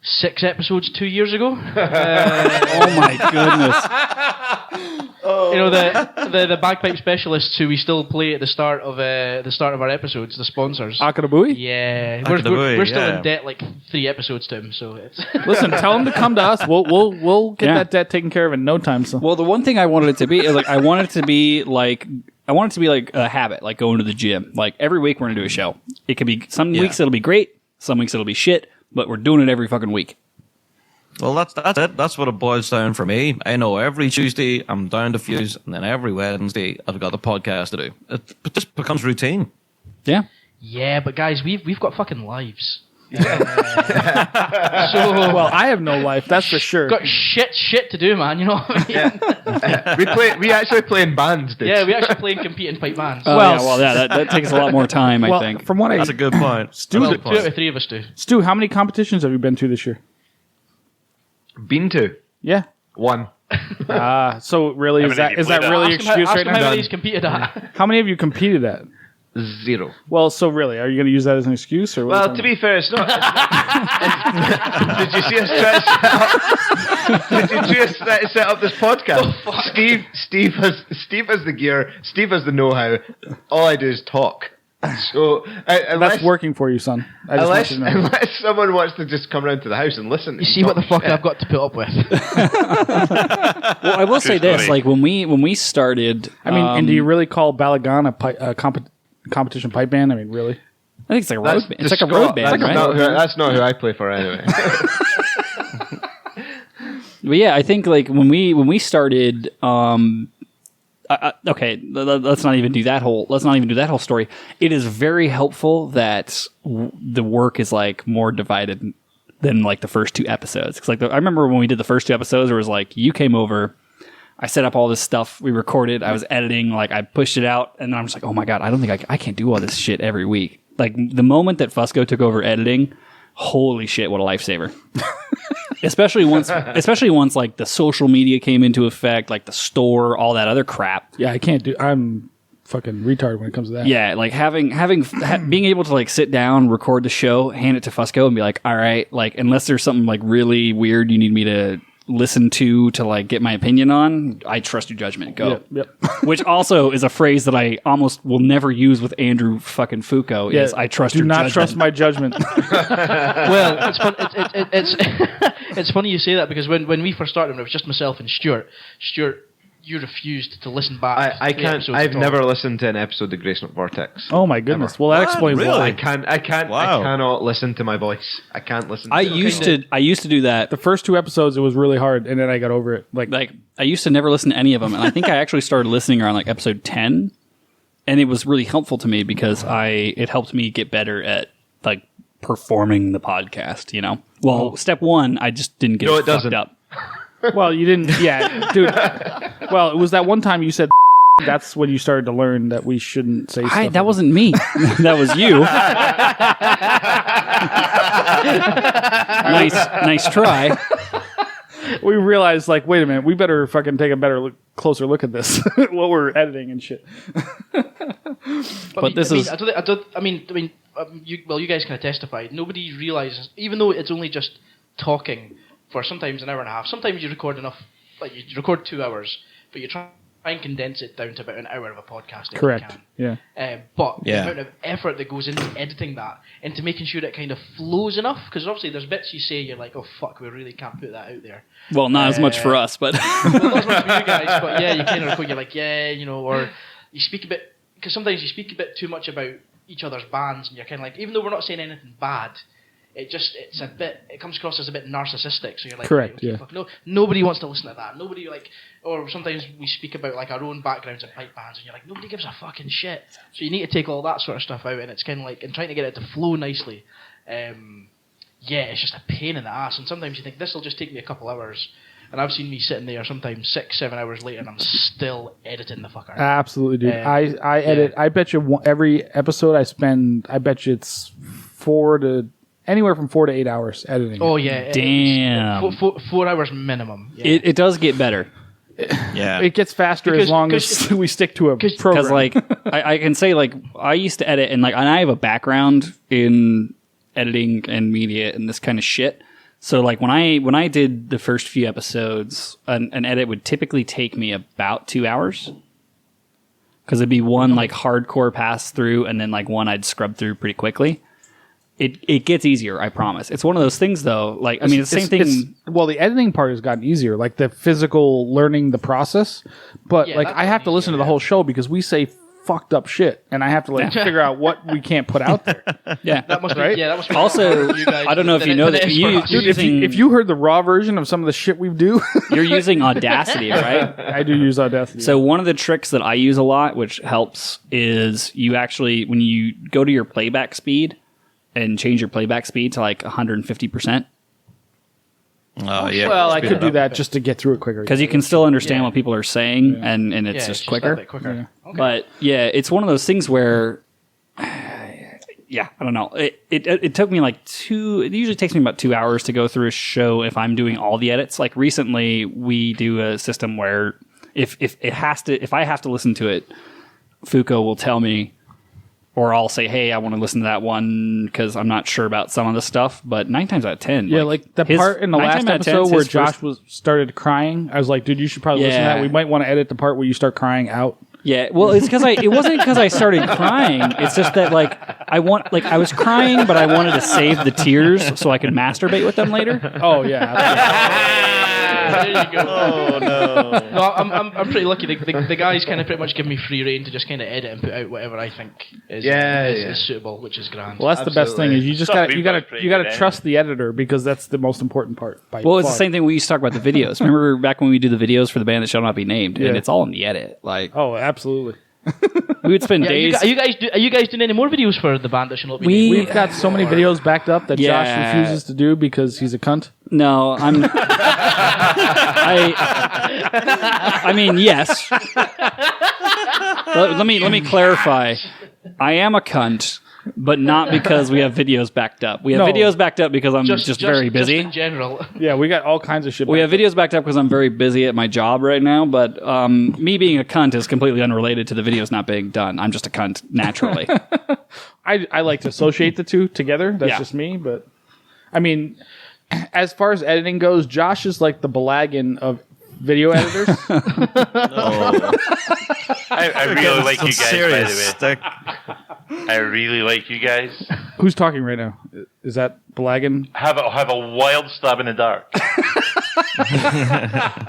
6 episodes 2 years ago. Oh my goodness! You know, the bagpipe specialists who we still play at the start of our episodes, the sponsors. Akadabui? Yeah, Akadabui, we're still yeah. in debt like 3 episodes to him. So it's Listen, tell them to come to us. We'll get Yeah. that debt taken care of in no time. So Well, the one thing I wanted it to be, like, I wanted it to be like a habit, like going to the gym. Like every week we're gonna do a show. It could be some weeks it'll be great, some weeks it'll be shit, but we're doing it every fucking week. Well, that's it. That's what it boils down for me. I know every Tuesday I'm down to Fuse, and then every Wednesday I've got the podcast to do. It just becomes routine. Yeah. Yeah, but guys, we've got fucking lives. So Well, I have no life, that's for sure. got shit to do, man. You know what I mean? We actually play in bands, dude. Yeah, we actually play and compete in pipe bands. That takes a lot more time, I think. From what That's a good point. Stu, Well, 2 out of 3 of us do. Stu, how many competitions have you been to this year? Been to Yeah. 1. So really, is that really your excuse right How now? many he's competed at. How many have you competed at? 0. Well, so really, are you going to use that as an excuse? Or what Well, to be fair, it's not. Did you see us try to set up? Did you see us try to set up this podcast? Steve has the gear. Steve has the know-how. All I do is talk. So that's working for you, son. I just want you to know. Unless someone wants to just come around to the house and listen. You see what the fuck I've got to put up with. Well, I will say this: like when we started, I mean, and do you really call Balagan a competition pipe band? I mean, really? I think it's like a road. It's like a road band, right? That's not who I play for anyway. But yeah, I think like when we started, okay, let's not even do that whole story. It is very helpful that the work is like more divided than like the first 2 episodes. Because I remember when we did the first 2 episodes, it was like you came over, I set up all this stuff, we recorded, I was editing, like I pushed it out, and then I'm just like, oh my god, I don't think I can't do all this shit every week. Like the moment that Fusco took over editing, holy shit, what a lifesaver. Especially once like the social media came into effect, like the store, all that other crap. Yeah, I'm fucking retarded when it comes to that. Yeah, like being able to like sit down, record the show, hand it to Fusco, and be like, all right, like unless there's something like really weird you need me to listen to like get my opinion on, I trust your judgment. Go. Yep. Which also is a phrase that I almost will never use with Andrew fucking Foucault. Yeah, is I trust do your not judgment. trust my judgment. Well, it's fun. It's funny you say that because when we first started, when it was just myself and Stuart, you refused to listen back. I to the can't. episodes I've at all. never listened to an episode of Gracenote Vortex. Oh my goodness. Well, that What? explains Really? why. I can't. Wow. I cannot listen to my voice. I can't listen. To I it. used to do that. The first 2 episodes, it was really hard, and then I got over it. Like I used to never listen to any of them, and I think I actually started listening around like episode 10, and it was really helpful to me because it helped me get better at like performing the podcast. You know, well, step 1, I just didn't get No, it it doesn't. fucked up. Well, you didn't. Yeah, dude. Well, it was that one time you said. That's when you started to learn that we shouldn't say stuff. That wasn't me. That was you. nice try. We realized, like, wait a minute, we better fucking take a closer look at this while we're editing and shit. But this is. You guys kind of testified. Nobody realizes, even though it's only just talking for sometimes an hour and a half. Sometimes you record enough, like you record 2 hours, but you try and condense it down to about an hour of a podcast. If Correct. You can. Yeah. But Yeah. the amount of effort that goes into editing that, into making sure it kind of flows enough, because obviously there's bits you say you're like, oh fuck, we really can't put that out there. Well, not as much for us, but. Well, not as much for you guys, but yeah, you kind of record. You're like, yeah, you know, or you speak a bit, because sometimes you speak a bit too much about each other's bands, and you're kind of like, even though we're not saying anything bad, it comes across as a bit narcissistic. So you're like, Correct, okay, yeah. fuck, no, nobody wants to listen to that. Nobody like, or sometimes we speak about like our own backgrounds in pipe bands, and you're like, nobody gives a fucking shit. So you need to take all that sort of stuff out, and it's kind of like, and trying to get it to flow nicely. Yeah, it's just a pain in the ass, and sometimes you think this will just take me a couple hours. And I've seen me sitting there sometimes 6-7 hours later, and I'm still editing the fucker. Absolutely, dude. Yeah. I edit. I bet you every episode I spend. I bet you it's anywhere from 4 to 8 hours editing. Oh yeah, Damn. 4 hours minimum. Yeah. It does get better. Yeah. It gets faster Because- as long because- as we stick to a program. Because like I can say like I used to edit and I have a background in editing and media and this kind of shit. So like when I did the first few episodes, an edit would typically take me about 2 hours. Because it'd be one like hardcore pass through and then like one I'd scrub through pretty quickly. It gets easier, I promise. It's one of those things though. Like I mean, it's the same thing. Well, the editing part has gotten easier, like the physical learning the process. But Yeah, like that's I have to listen to the easier, whole show because we say fucked up shit, and I have to figure out what we can't put out there. Yeah. That must Right? be, yeah, that must be Also, you guys, I don't know if you know that Dude, if you heard the raw version of some of the shit we do, you're using Audacity, right? I do use Audacity. So one of the tricks that I use a lot, which helps, is you actually, when you go to your playback speed and change your playback speed to like 150%, Oh, yeah. well, I could do that just to get through it quicker. because you can still understand what people are saying, and it's just that quicker. bit quicker. Okay. But yeah, it's one of those things where, yeah, I don't know. It took me like it usually takes me about 2 hours to go through a show if I'm doing all the edits. Like recently, we do a system where if I have to listen to it, Fuko will tell me, or I'll say, hey, I want to listen to that one because I'm not sure about some of the stuff. But 9 times out of 10, Yeah, like the part in the 9 last times out of 10 episode is where his Josh first- started crying, I was like, dude, you should probably listen to Yeah. that. We might want to edit the part where you start crying out. Yeah, well, it's because it wasn't because I started crying. It's just that I was crying, but I wanted to save the tears so I could masturbate with them later. Oh, yeah. There you go. Oh no! No, I'm pretty lucky. The guys kind of pretty much give me free reign to just kind of edit and put out whatever I think is suitable, which is grand. Well, that's the best thing is you just got you got to good, trust the editor because that's the most important part. Well, it's the same thing we used to talk about the videos. Remember back when we do the videos for the band that shall not be named, and Yeah. it's all in the edit. Like Oh, absolutely. we would spend Yeah, days. are you guys doing any more videos for the band that should not be named? We've got so many videos backed up that Josh Yeah. refuses to do because he's a cunt. No, I'm. I mean, yes. Let me clarify. I am a cunt, but not because we have videos backed up. We have No. videos backed up because I'm just very busy. Just in general. Yeah, we got all kinds of shit. We have backed videos backed up because I'm very busy at my job right now, but me being a cunt is completely unrelated to the videos not being done. I'm just a cunt naturally. up. I like to associate the two together. That's Yeah. just me. But I mean, as far as editing goes, Josh is like the Balagan of video editors. I really like you Some guys, by serious the way. stick. I really like you guys. Who's talking right now? Is that Balagan? Have a wild stab in the dark.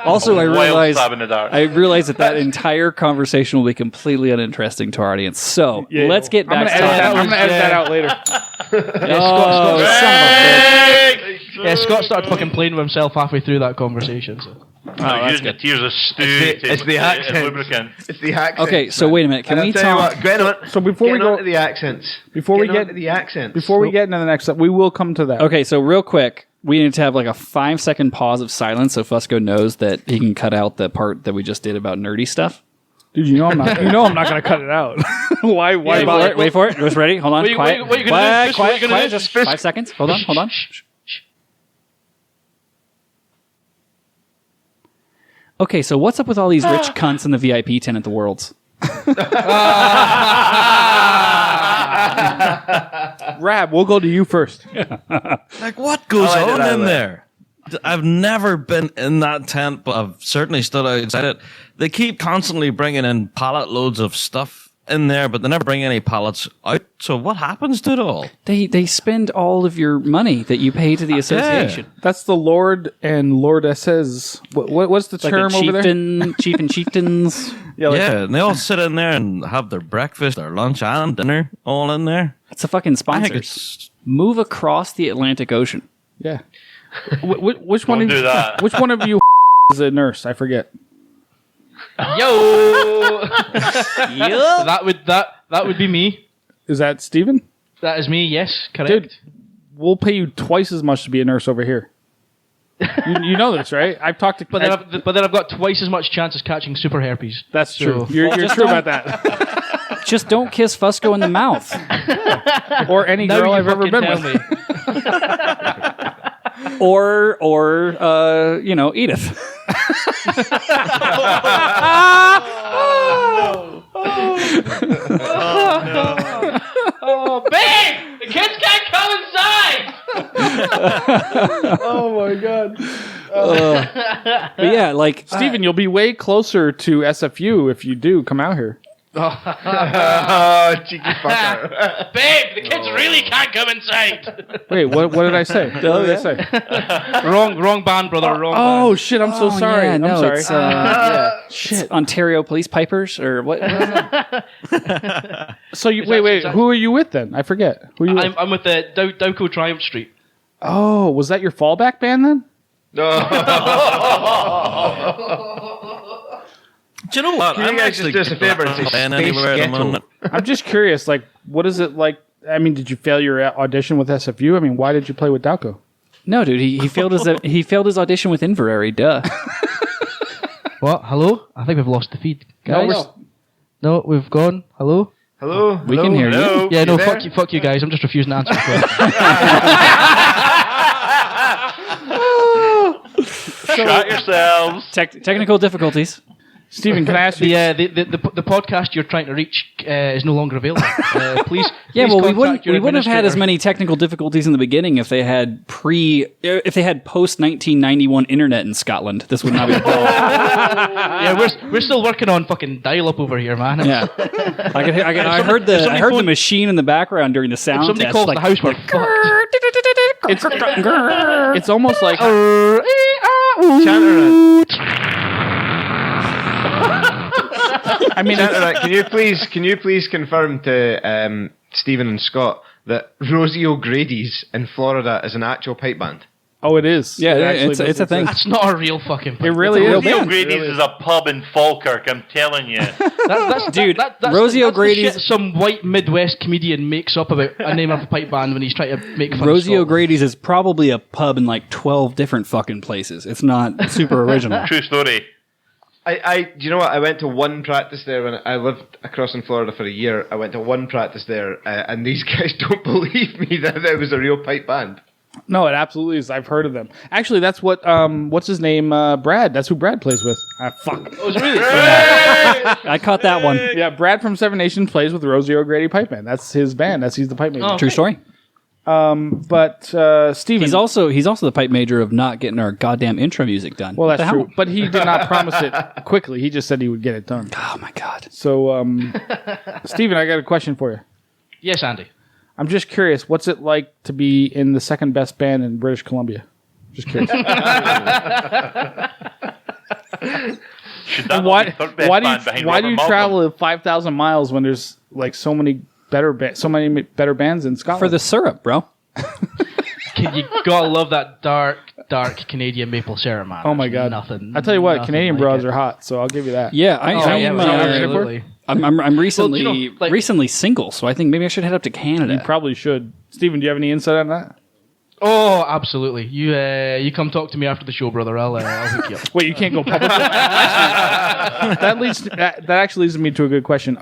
Also, I Wild stab in the dark. realize that entire conversation will be completely uninteresting to our audience. So let's get I'm back gonna to edit that out later. Oh, son of a bitch. Yeah, Scott started fucking playing with himself halfway through that conversation. So. I'm using the tears of stew It's the as accent. lubricant. It's the accents. Okay, so wait a minute. Can And we I'll tell you talk? what, Grenote, So before we get go on to the accents. Before we on get- to the accents. Before we get into the next step, we will come to that. Okay, so real quick, we need to have like a 5-second pause of silence so Fusco knows that he can cut out the part that we just did about nerdy stuff. Dude, you know I'm not going to cut it out. Why Wait bother? for it. Wait for it. Just ready. Hold on. What Quiet. you gonna Quiet. do? Quiet. What you gonna Quiet. do? Just 5 seconds. Hold on. Hold on. Okay, so what's up with all these rich cunts in the VIP tent at the Worlds? Rab, we'll go to you first. Like, what goes I on did in that. there? I've never been in that tent, but I've certainly stood outside it. They keep constantly bringing in pallet loads of stuff in there, but they never bring any pallets out. So what happens to it all? They spend all of your money that you pay to the association. That's the Lord and Lordesses. What's the Like term the over there? chief and chieftains. Yeah, like Yeah, and they all sit in there and have their breakfast, their lunch, and dinner all in there. It's a fucking I think sponsor. it's Move across the Atlantic Ocean. yeah. Which one? Don't do that. Which one of you is a nurse? I forget. Yo, that would be me. Is that Steven? That is me. Yes, correct. Dude, we'll pay you twice as much to be a nurse over here. You know this, right? I've talked to. But then I've got twice as much chance of catching super herpes. That's true. So- You're just true don't- about that. Just don't kiss Fusco in the mouth. Or any Now girl you I've ever fucking been tell with. me. or Edith. Oh, babe, the kids can't come inside. Oh my god, But yeah, like Steven, you'll be way closer to SFU if you do come out here. Oh, cheeky fucker. Babe, the kids really can't come inside. Wait, what did I say? What did I say? wrong band, brother. Wrong Oh band. shit! I'm so sorry. Yeah, no, I'm sorry. It's, shit, Ontario Police Pipers or what? So you Is wait. that- Who are you with then? I forget. Who are you with? I'm with the Dowco Triumph Street. Oh, was that your fallback band then? No. Do you know what? Can you guys just do us a favour and say playing Space anywhere at the Ghetto? moment. I'm just curious. Like, what is it like? I mean, did you fail your audition with SFU? I mean, why did you play with Dowco? No, dude, he failed his audition with Inverary. Duh. What? Hello? I think we've lost the feed. No, Guys? No, we've gone. Hello? Hello? We can hear you. Hello? Yeah, no, there? fuck you guys. I'm just refusing to answer the question. Shut yourselves. Technical difficulties. Stephen, can I ask you? The podcast you're trying to reach is no longer available. Please. Yeah, please well, we contact your wouldn't have had as administrator. many technical difficulties in the beginning if they had post 1991 internet in Scotland. This would not be a problem. Yeah, we're still working on fucking dial-up over here, man. Yeah, I heard the machine in the background during the sound If somebody test. calls like, the house, we're fucked. It's almost like I mean, Right, can you please confirm to Stephen and Scott that Rosie O'Grady's in Florida is an actual pipe band? oh, it is. Yeah, It actually it's does a thing. exist. That's not a real fucking. It really is. Rosie O'Grady's is a pub in Falkirk, I'm telling you. Dude, that's Rosie that's O'Grady's- the shit some white Midwest comedian makes up about a name of a pipe band when he's trying to make fun of Rosie Scotland. O'Grady's is probably a pub in like 12 different fucking places. It's not super original. True story. Do you know what? I went to one practice there when I lived across in Florida for a year. I went to one practice there, and these guys don't believe me that it was a real pipe band. No, it absolutely is. I've heard of them. Actually, that's what what's his name? Brad. That's who Brad plays with. Fuck. Oh, is it really? I caught that one. Yeah, Brad from Seven Nations plays with Rosie O'Grady Pipe Band. That's his band. He's the pipe major. Oh. True story. But Steven, He's also the pipe major of not getting our goddamn intro music done. well, What that's the hell? true. But he did not promise it quickly. He just said he would get it done. Oh my god. So, Steven, I got a question for you. Yes, Andy. I'm just curious, what's it like to be in the second best band in British Columbia? Just curious. Should that why not be third best why band behind do you Robert Malcolm? travel 5,000 miles when there's like so many better bands in Scotland? For the syrup, bro. You gotta love that dark Canadian maple syrup, man. Oh my There's god! Nothing. I tell you what, nothing Canadian like bras it. are hot, so I'll give you that. Yeah, I Oh, yeah, am. absolutely. I'm recently Well, you know, like- recently single, so I think maybe I should head up to Canada. You probably should. Steven, do you have any insight on that? Oh, absolutely. You come talk to me after the show, brother. I'll hook you up. Wait, you can't go public. That actually leads me to a good question.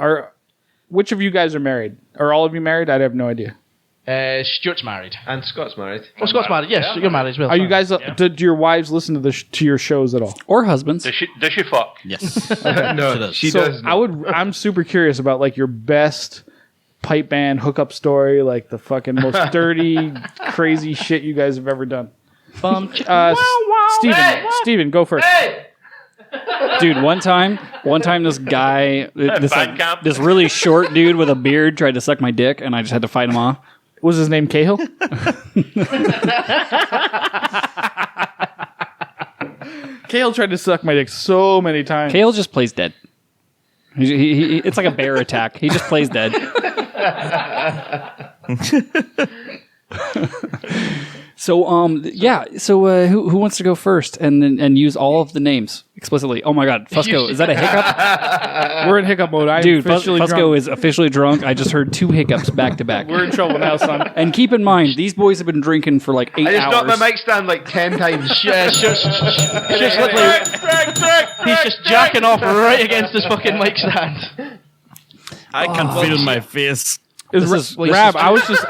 Which of you guys are married? Are all of you married? I have no idea. Stuart's married. And Scott's married. Oh, Scott's married. Yes, Yeah. you're married as well. Are you guys? Do your wives listen to to your shows at all? Or husbands. Does she fuck? Yes. No, she So does. I'm super curious about like your best pipe band hookup story, like the fucking most dirty, crazy shit you guys have ever done. Steven, go first. Dude, one time this guy, Band camp. this really short dude with a beard tried to suck my dick, and I just had to fight him off. Was his name Cahill? Cahill tried to suck my dick so many times. Kale just plays dead. It's like a bear attack. He just plays dead. So yeah. So who wants to go first and use all of the names explicitly? Oh my God, Fusco, is that a hiccup? We're in hiccup mode. I'm Dude, officially Fusco drunk. is officially drunk. I just heard 2 hiccups back to back. We're in trouble now, son. And keep in mind, these boys have been drinking for like 8 I just hours. knocked my mic stand like 10 times. Just literally, he's just jacking off right against his fucking mic stand. I can feel my face. Rab, I was This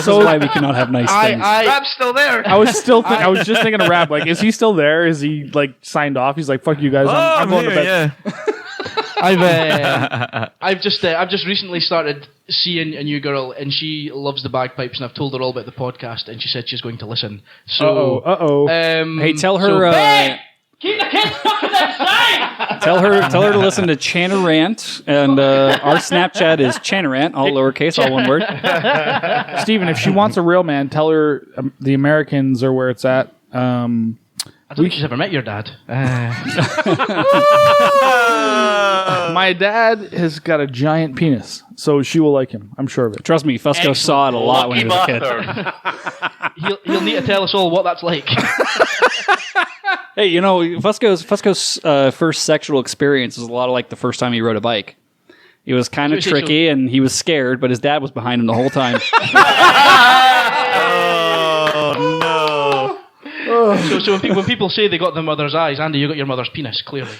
so is why we cannot have nice things. Rab's still there. I was just thinking of Rab. Like, is he still there? Is he like signed off? He's like, fuck you guys. I'm going to bed. I've just recently started seeing a new girl, and she loves the bagpipes, and I've told her all about the podcast, and she said she's going to listen. So, Uh-oh. Hey, tell her. Keep the kids fucking outside. Tell her to listen to Chanarant, and our Snapchat is Chanarant, all lowercase, all one word. Steven, if she wants a real man, tell her the Americans are where it's at. I don't think she's ever met your dad. My dad has got a giant penis, so she will like him. I'm sure of it. Trust me, Fusco saw it a lot when he was a kid. He'll need to tell us all what that's like. Hey, you know, Fusco's first sexual experience was a lot of like the first time he rode a bike. It was kind of tricky, and he was scared, but his dad was behind him the whole time. So when people say they got their mother's eyes, Andy, you got your mother's penis, clearly.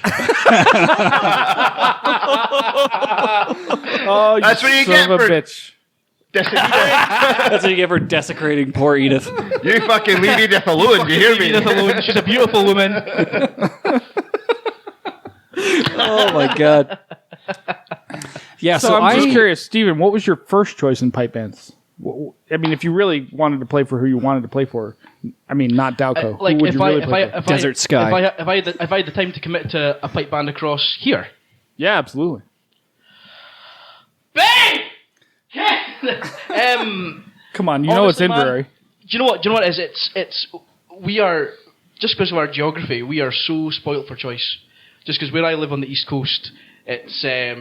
Oh, That's what you son get of a for- bitch. That's what you get for desecrating poor Edith. You fucking leave Edith alone, do you hear me? Edith alone, she's a beautiful woman. Oh my god. Yeah, So I'm just curious, Steven, what was your first choice in pipe bands? I mean, if you really wanted to play for who you wanted to play for, I mean, not Dalco. Like who would you really play for? Desert Sky. If I had the time to commit to a pipe band across here. Yeah, absolutely. Bang! Come on, you know it's honestly, man, Inverary. Do you know what it is? It's we are, just because of our geography, we are so spoilt for choice. Just because where I live on the East Coast, it's I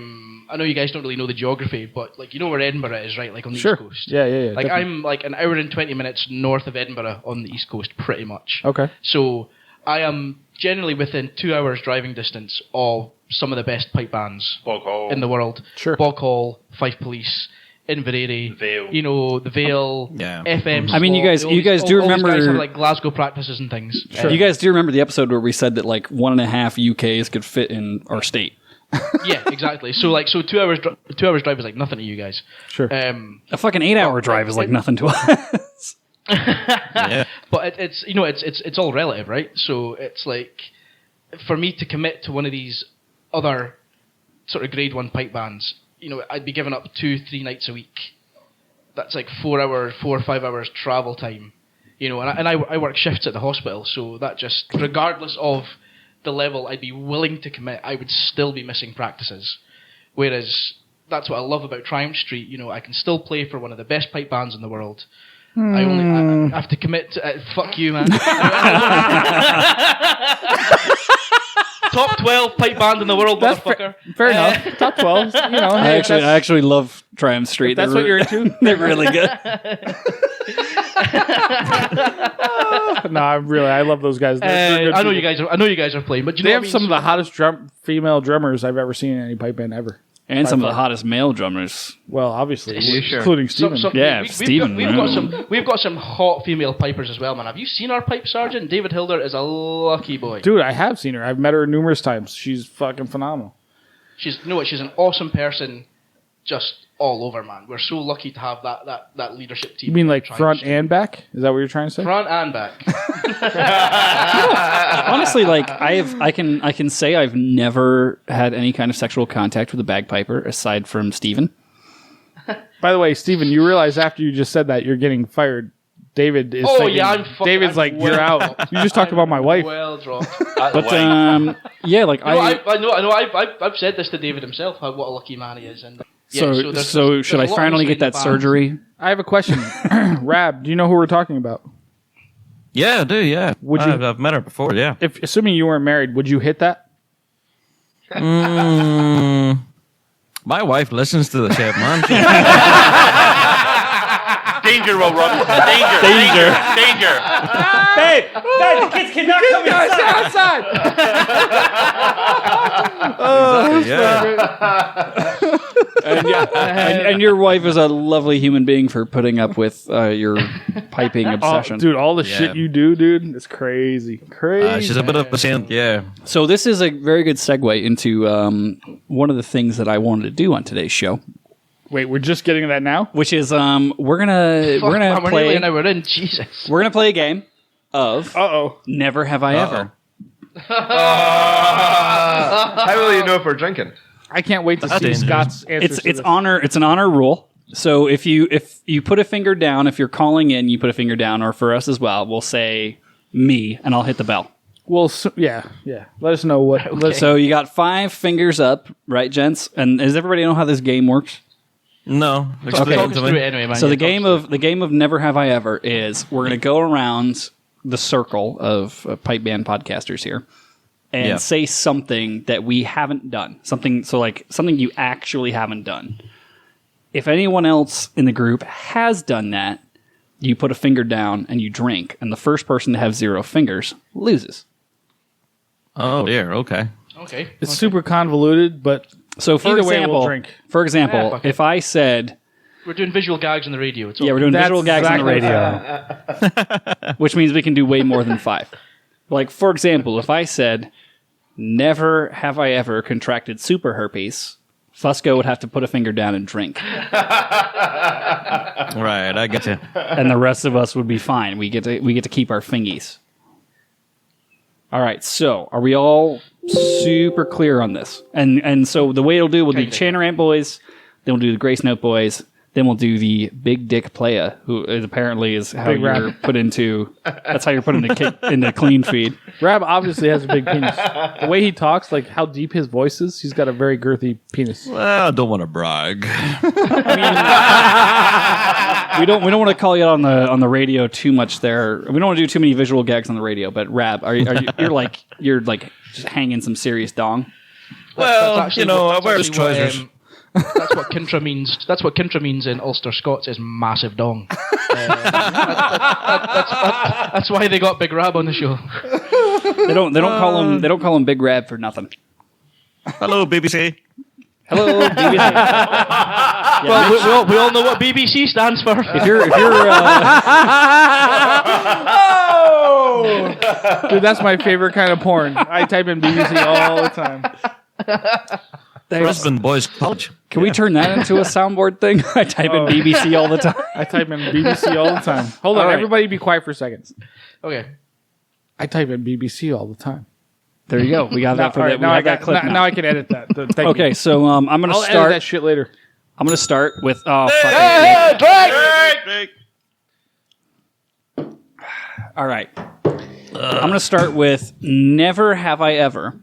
know you guys don't really know the geography, but like you know where Edinburgh is, right? Like on the Sure. East Coast. Yeah. Like definitely. I'm like an hour and 20 minutes north of Edinburgh on the East Coast, pretty much. Okay. So I am generally within 2 hours driving distance of some of the best pipe bands Bog Hall. in the world. Sure. Bog Hall, Fife Police, Inveraray, Vale. you know, the Vale, Yeah. FM. I mean, you guys- all you guys these- do all these guys remember- have like Glasgow practices and things. You guys do remember the episode where we said that like 1.5 UKs could fit in our state? Yeah, exactly. So 2 hours, 2 hours drive is like nothing to you guys. Sure. A fucking 8-hour drive is like nothing to us. But it's you know it's all relative, right? So it's like for me to commit to one of these other sort of grade 1 pipe bands, you know, I'd be giving up 2-3 nights a week. That's like 4 or 5 hours travel time, you know. And I work shifts at the hospital, so that just regardless of the level I'd be willing to commit, I would still be missing practices. Whereas that's what I love about Triumph Street. You know, I can still play for one of the best pipe bands in the world. I have to commit to... fuck you, man. Top 12 pipe band in the world, motherfucker. Fair enough. Top 12. You know, I actually love Triumph Street. that's what you're into. They're really good. No, I love those guys. They're good I know people. you guys are playing, but you They know have what I mean? some of the hottest female drummers I've ever seen in any pipe band ever. And By some of far. the hottest male drummers. Well, obviously, you sure? including Steven. Yeah, Steven, We've yeah. got some hot female pipers as well, man. Have you seen our pipe sergeant? David Hilder is a lucky boy. Dude, I have seen her. I've met her numerous times. She's fucking phenomenal. She's she's an awesome person, just all over, man. We're so lucky to have that leadership team. You mean like Trying front to- and back? Is that what you're trying to say? front and back? Honestly, like I can say I've never had any kind of sexual contact with a bagpiper aside from Steven. By the way, Steven, you realize after you just said that you're getting fired. David is. Oh, thinking, yeah, I'm fucking- David's I'm like, well you're out. dropped. You just talked about my wife. Well dropped. But yeah, like I know. I've said this to David himself. What a lucky man he is. And so there's should I a lot finally history get in the that band. surgery? I have a question. Rab, do you know who we're talking about? Yeah, I do, yeah. Would you- I've met her before, yeah. If assuming you weren't married, would you hit that? My wife listens to the shit, man. Danger will run. Danger. Babe, the kids cannot come inside. Yeah. And your wife is a lovely human being for putting up with your piping obsession. Dude, all the Yeah. shit you do, dude, it's crazy. Crazy. She's a bit of a saint, yeah. So this is a very good segue into one of the things that I wanted to do on today's show, Wait, we're just getting to that now? which is we're gonna Fuck, man, we're play nearly an hour in. Jesus. we're gonna play a game of Uh-oh. Never Have I Ever. How will you know if we're drinking? I can't wait to see dangerous. Scott's answers to It's this. honor. It's an honor rule. So if you put a finger down, if you're calling in, you put a finger down, or for us as well, we'll say me, and I'll hit the bell. Well, yeah. Let us know what. Okay. So you got 5 fingers up, right, gents? And does everybody know how this game works? No. Talk Explain us to through me. it anyway, man. So Yeah, the talk us game of Never Have I Ever is we're going to go around the circle of pipe band podcasters here and Yeah. say something that we haven't done. Something you actually haven't done. If anyone else in the group has done that, you put a finger down and you drink, and the first person to have 0 fingers loses. Oh, dear. Okay. Okay. It's super convoluted, but So for Either way, example, we'll drink. Yeah, fuck it. if I said, We're doing visual gags on the radio. It's yeah, we're okay. doing That's visual gags on the exactly radio, which means we can do way more than 5. Like, for example, if I said, never have I ever contracted super herpes, Fusco would have to put a finger down and drink, Right, I get you. and the rest of us would be fine. We get to keep our fingies. All right, so are we all super clear on this? And so the way it'll do, we'll do Kinda. Chanarant boys, then we'll do the Gracenote boys, then we'll do the Big Dick Playa, who is apparently is how Big you're Rab. put into. That's how you're put into clean feed. Rab obviously has a big penis. The way he talks, like how deep his voice is, he's got a very girthy penis. Well, I don't want to brag. We don't want to call you out on the radio too much there. We don't want to do too many visual gags on the radio. But Rab, you're like just hanging some serious dong. Well, That's you know, I that's wear his actually what, trousers. That's what Kintra means. That's what Kintra means in Ulster Scots is massive dong. That's why they got Big Rab on the show. They don't call him Big Rab for nothing. Hello, BBC. Hello, BBC. Well, we all know what BBC stands for. If you're Dude, that's my favorite kind of porn. I type in BBC all the time. Brisbane Boys College. can we turn that into a soundboard thing? I type in BBC all the time. I type in BBC all the time. Hold on, All right. everybody be quiet for a second. Okay. I type in BBC all the time. There you go. We got that for All that. right, We now got I that got. clip Now, now. I can edit that. Thank you. Okay, so I'm gonna I'll edit start. that shit later. I'm gonna start with. Oh, fuck it. Hey, Drake! All right. I'm going to start with never have I ever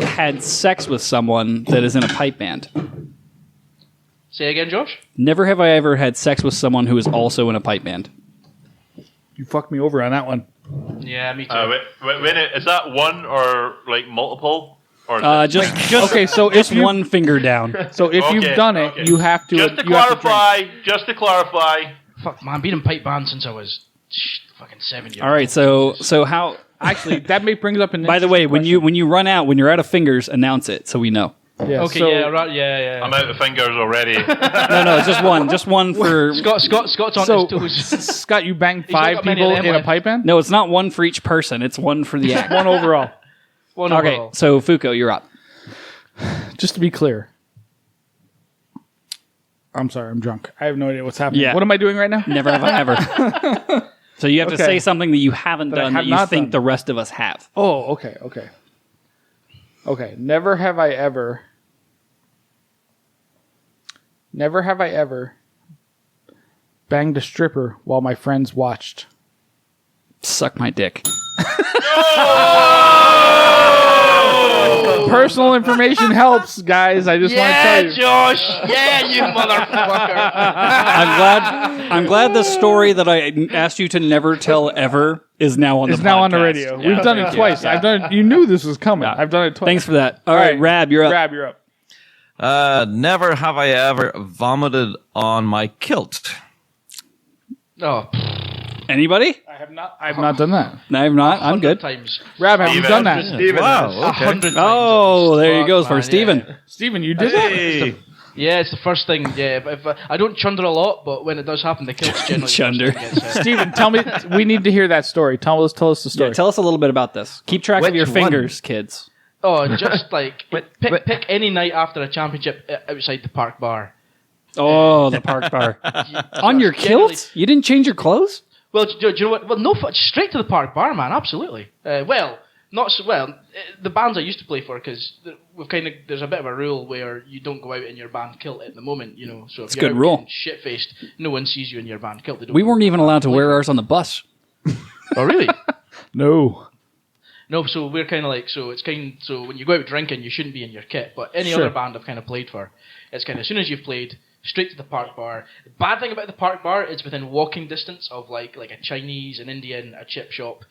had sex with someone that is in a pipe band. Say again, Josh. Never have I ever had sex with someone who is also in a pipe band. You fucked me over on that one. Yeah, me too. Is that one or like multiple? Or Just Okay, so just if you, one finger down. so if you've Okay, done it, okay. you have to. just to you have clarify. Fuck, man, been in pipe band since I was fucking 7 years. All right, so how? Actually, that may brings up an. By the way, interesting when you run out, when you're out of fingers, announce it so we know. question. Yeah, Okay, so, yeah, right, yeah. I'm out of fingers already. No, just one for. Scott's on So, his toes. Scott, you banged not 5 got many people of them in a left. pipe band? No, it's not one for each person. It's one for the act. One overall. One Okay, overall. so Fuko, you're up. Just to be clear. I'm sorry, I'm drunk. I have no idea what's happening. Yeah. What am I doing right now? Never have I ever. So you have to Okay. say something that you haven't That I done have that you not think done. the rest of us have. Oh, okay. Okay. Never have I ever banged a stripper while my friends watched. Suck my dick. Personal information helps, guys. I just want to tell you. Josh. Yeah, you motherfucker. I'm glad the story that I asked you to never tell ever is now on It's the now on the podcast. radio. Yeah. We've done it twice. Yeah. I've done it. You knew this was coming. I've done it twice. Thanks for that. All right, Rab, you're up. Rab, you're up. Never have I ever vomited on my kilt. Oh, Anybody? I've not done that. No, I'm not. I'm 100 good. times. Rab, have you Steven. done that? Steven, Wow, okay. 100 times. Oh, there you go Fuck, for man, Steven. yeah. Steven, you did that? Hey. Yeah, it's the first thing. Yeah, if I don't chunder a lot, but when it does happen, the kilt's generally Chunder. the first thing that gets hit. Steven, tell me. We need to hear that story. Tell us the story. Yeah, tell us a little bit about this. Keep track of Which your one? fingers, kids. Oh, just like pick any night after a championship outside the park bar. Oh, the park bar. On your Generally- kilt? You didn't change your clothes? Well, do you know what? Well, no, straight to the park bar, man. Absolutely. Not so well. The bands I used to play for, because we've there's a bit of a rule where you don't go out in your band kilt at the moment, you know. So if It's you're a good rule. shit faced, no one sees you in your band kilt. They don't We know weren't what even band allowed you to play wear for. ours on the bus. Oh, really? No. No, so we're kind of like, so when you go out drinking, you shouldn't be in your kit. But any Sure. other band I've kind of played for, it's kind of as soon as you've played, straight to the park bar. The bad thing about the park bar, it's within walking distance of like a Chinese, an Indian, a chip shop,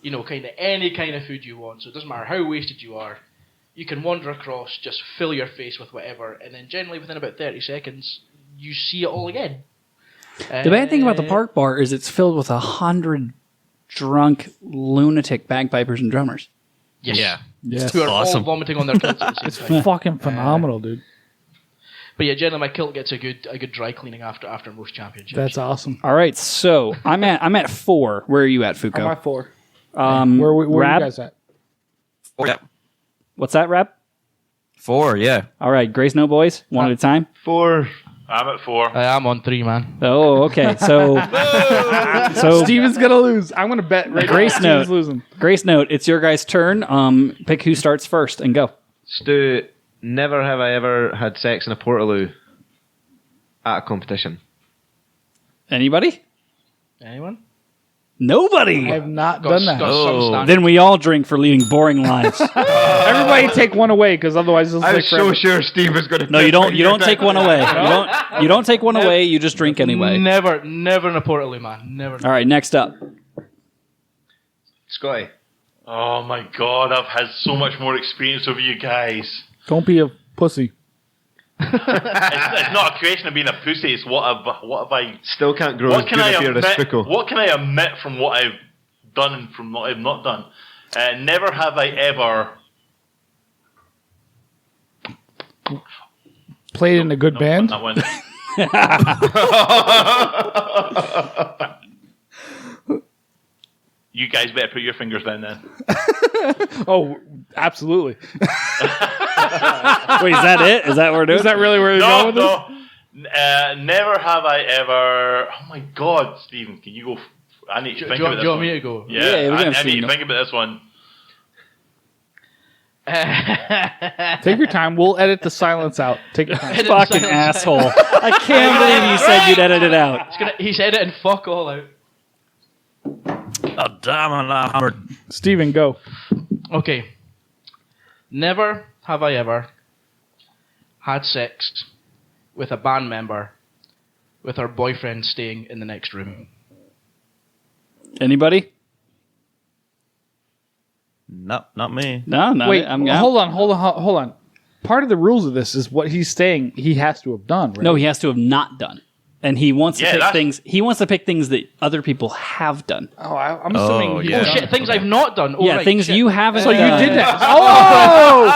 kind of any kind of food you want. So it doesn't matter how wasted you are, you can wander across, just fill your face with whatever, and then generally within about 30 seconds, you see it all again. The bad thing about the park bar is it's filled with 100 drunk lunatic bagpipers and drummers. Yes. Yeah. Yes. Who are Awesome. all vomiting on their kilts at the same time. Fucking phenomenal, dude. But yeah, generally my kilt gets a good dry cleaning after most championships. That's awesome. All right, so I'm at 4. Where are you at, Fuko? I'm at 4. Where are Rab? you guys at? Yeah. What's that, Rab? 4, yeah. All right, Gracenote boys, one at a time. 4. I'm at 4. I'm on 3, man. Oh, okay. So Steven's gonna lose. I'm gonna bet right Grace now. Steven's note. losing. Gracenote, it's your guys' turn. Pick who starts first and go. Stu, never have I ever had sex in a portaloo at a competition. Anybody? Anyone? Nobody. I have not Got, done that. got some Oh. standard. Then we all drink for leading boring lives. Everybody take one away, because otherwise this I will was take so forever. sure Steve was going to. No, you don't. You don't take one away. You don't take one away. You just drink anyway. Never in a portaloo, man. Never. All right. Next up. Scotty. Oh my god, I've had so much more experience over you guys. Don't be a pussy. It's not a question of being a pussy. It's what have I? Still can't grow What as can good I if you're a omit? spickle. What can I omit from what I've done and from what I've not done? Never have I ever. Played in a good band. That one. You guys better put your fingers down then. Oh, absolutely. Wait, is that it? Is that what we're doing? Is that really where they're No, going with this? no. Never have I ever. Oh my god, Stephen, can you go? I need to Do think you about want this one. me to go? Yeah, Yeah, we're gonna I see need you to go. think about this one. Take your time. We'll edit the silence out. Take your time. Fucking asshole. I can't believe you said you'd edit it out. He's editing fuck all out. Oh, damn it, I'm hammered. Steven, go. Okay. Never have I ever had sex with a band member with her boyfriend staying in the next room. Anybody? No, not me. No, no. Wait, I'm hold on. Part of the rules of this is what he's saying he has to have done, right? No, he has to have not done. And he wants to Yeah, pick that's- things. He wants to pick things that other people have done. Oh, I'm assuming Oh, he's yeah. Oh done shit, it. things I've not done. Oh, Yeah, right, things shit. you haven't. So you done. did that. Oh!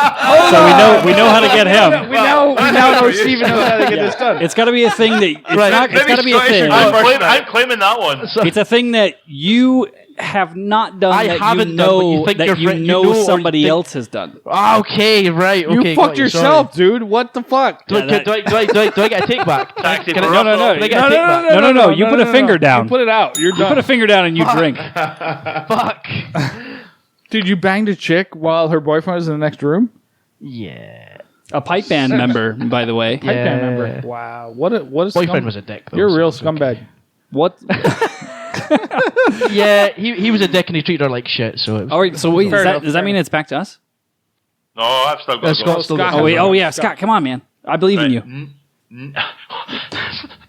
So we know how to get him. We now know Steven knows how to get this done. It's got to be a thing that it's not. It's Maybe got to be a Scottish thing. should I'm, First claim, night. I'm claiming that one. It's a thing that you have not done. I that haven't you done, but know you think that your you friend- you know know or somebody think- else has done. Okay, right. Okay, You got fucked yourself, dude. What the fuck? Sorry. Yeah, Do I get a take back? Taxi Can I- for No, no, no. Can I get No, a take back? no. You put a finger down. You put it out. You're You done. put a finger down and you drink. Fuck. Dude, you banged a chick while her boyfriend was in the next room? Yeah. A pipe band member, by the way. Pipe band member. Wow. What a Boyfriend was a dick, though. You're a so real it's okay. scumbag. What? Yeah, he was a dick and he treated her like shit, so it was... All right. So wait, Fair enough, does that fair mean it's back to us? No, I've still got to Scott go. still Scott got Oh wait. has Oh one. yeah, Scott. Come on, man. I believe in you.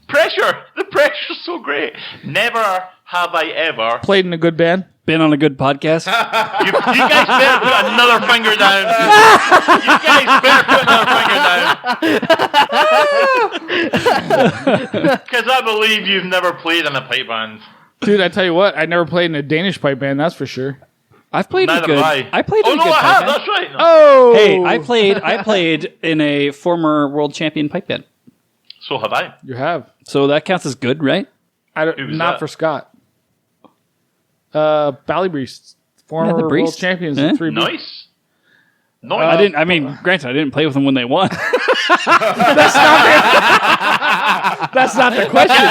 Pressure! The pressure's so great. Never have I ever. Played in a good band? Been on a good podcast. You guys better put another finger down. You guys better put another finger down. Because I believe you've never played in a pipe band. Dude, I tell you what, I never played in a Danish pipe band, that's for sure. I've played a Neither good. have I. I played Oh in a no, good I pipe have. band. That's right. No. Oh! Hey, I played in a former world champion pipe band. So have I. You have. So that counts as good, right? Who was Not that? for Scott. Ballybreast, former the world Breast. champions Eh? in 3B. Nice. Nice. I didn't. I mean, granted, I didn't play with them when they won. That's not the question.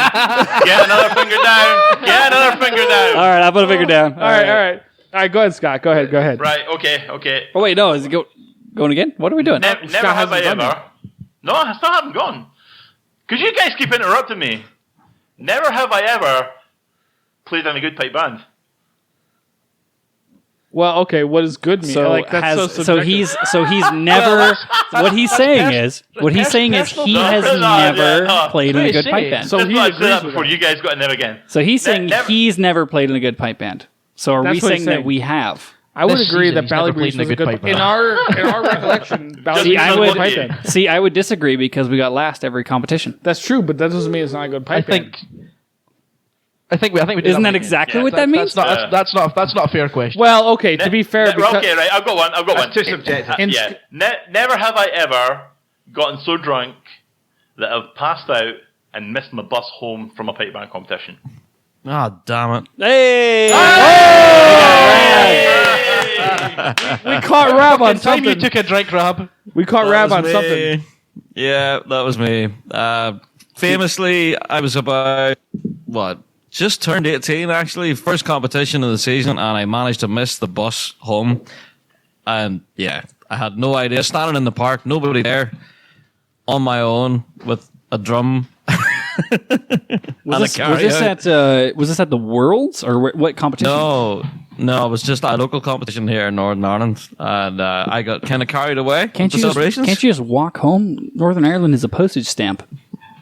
Get another finger down. Get another finger down. All right, I'll put a finger down. All right. All right, go ahead, Scott. Go ahead. Right. Okay. Oh wait, no, is it going again? What are we doing? Never Scott have I hasn't done ever. No, I still haven't gone. Because you guys keep interrupting me. Never have I ever played in a good pipe band. Well, okay, what does good mean? So Like, that's has, so so subjective. he's never. What he's saying is he has never played in a good pipe band. So That's he what I said agrees that with before. that. You guys got to never again. So he's saying Never- he's never played in a good pipe band. So are That's we what saying he's that saying. we have? I would This agree season that he's Bally never played Breeze in a was a good good pipe in band. our recollection. Bally See, Breeze I was a would good pipe band. see. I would disagree because we got last every competition. That's true, but that doesn't mean it's not a good pipe band. I think we did. Isn't that that exactly what that means? That's not a fair question. Well, okay, to be fair, because okay, right. I've got one. That's too subjective. Yeah. Never have I ever gotten so drunk that I've passed out and missed my bus home from a pipe band competition. Oh, damn it. Hey! we caught Rab on Time you something. took a drink, Rob. We caught That Rab was on me. something. Yeah, that was me. Famously, I was about, just turned 18 actually, first competition of the season, and I managed to miss the bus home. And yeah, I had no idea. Standing in the park, nobody there, on my own with a drum. Was this at the Worlds or what competition? No, it was just a local competition here in Northern Ireland, and I got kind of carried away. Can't with you the celebrations. just walk home? Northern Ireland is a postage stamp.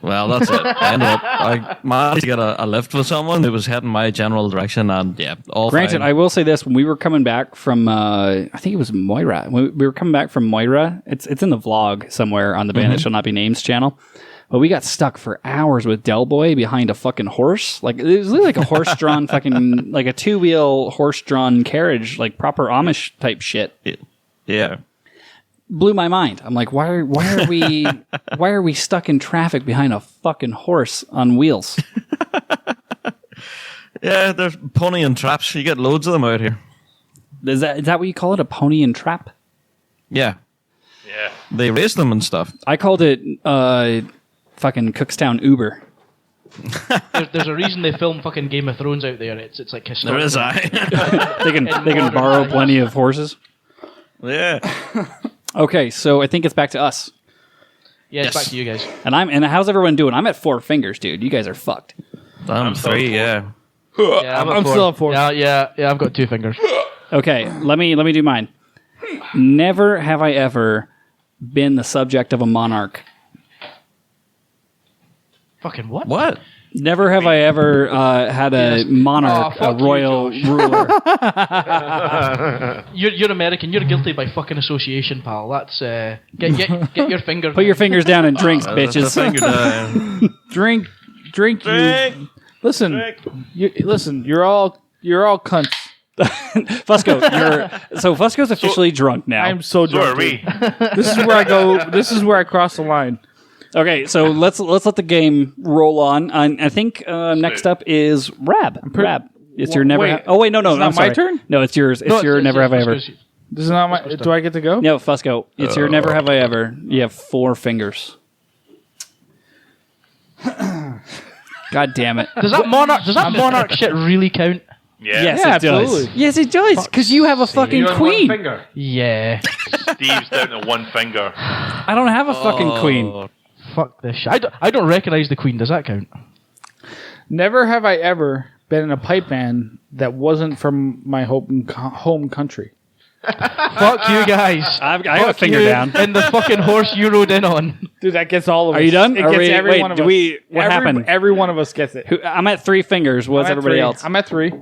Well, that's it. I managed to get a lift with someone who was heading my general direction, and yeah, all Granted, fine. I will say this: when we were coming back from, I think it was Moira. When we were coming back from Moira, it's in the vlog somewhere on the Band That Shall Not Be Names channel. But we got stuck for hours with Del Boy behind a fucking horse. Like it was like a horse-drawn fucking like a two-wheel horse-drawn carriage, like proper Amish type shit. Yeah. Blew my mind. I'm like, why are we stuck in traffic behind a fucking horse on wheels? Yeah, there's pony and traps. You get loads of them out here. Is that what you call it? A pony and trap? Yeah. Yeah. They race them and stuff. I called it fucking Cookstown Uber. There's a reason they film fucking Game of Thrones out there. It's like There historical. is I. They can modern borrow times. plenty of horses. Yeah. Okay, so I think it's back to us. Yeah, it's Yes. back to you guys. And how's everyone doing? I'm at 4 fingers, dude. You guys are fucked. I'm 3, yeah. Yeah, I'm still at 4. Yeah, I've got 2 fingers. Okay, let me do mine. Never have I ever been the subject of a monarch. Fucking what? What? Never have I ever had a monarch, Oh, a fuck you, royal Josh. ruler. You're American. You're guilty by fucking association, pal. That's get your finger. Put your fingers down and drinks, That's a bitches. finger down. Drink. Drink. You. Listen. Listen. You're all cunts. Fusco, Fusco's officially drunk now. I'm so So are drunk. we. This is where I go. This is where I cross the line. Okay, so let's let the game roll on. I think next up is Rab. Rab, it's your never. Wait, oh wait, no, it's I'm not my sorry. turn? No, it's yours. It's your never have I ever. This is not my. Do I get to go? No, Fusco, it's your never have I ever. You have 4 fingers. God damn it! Does that monarch shit really count? Yeah. Yes, Yeah, it does. absolutely. Yes, it does. Because you have a fucking You're on queen. one finger. Yeah. Steve's down to 1 finger. I don't have a fucking queen. Fuck this shit. I don't recognize the Queen. Does that count? Never have I ever been in a pipe band that wasn't from my home country. Fuck you guys. I got a finger You down. and the fucking horse you rode in on. Dude, that gets all of us. Are you done? It Are gets we- every wait, one of do us. we- what happened? Every one of us gets it. I'm at 3 fingers. What's I'm at everybody 3. else? I'm at 3.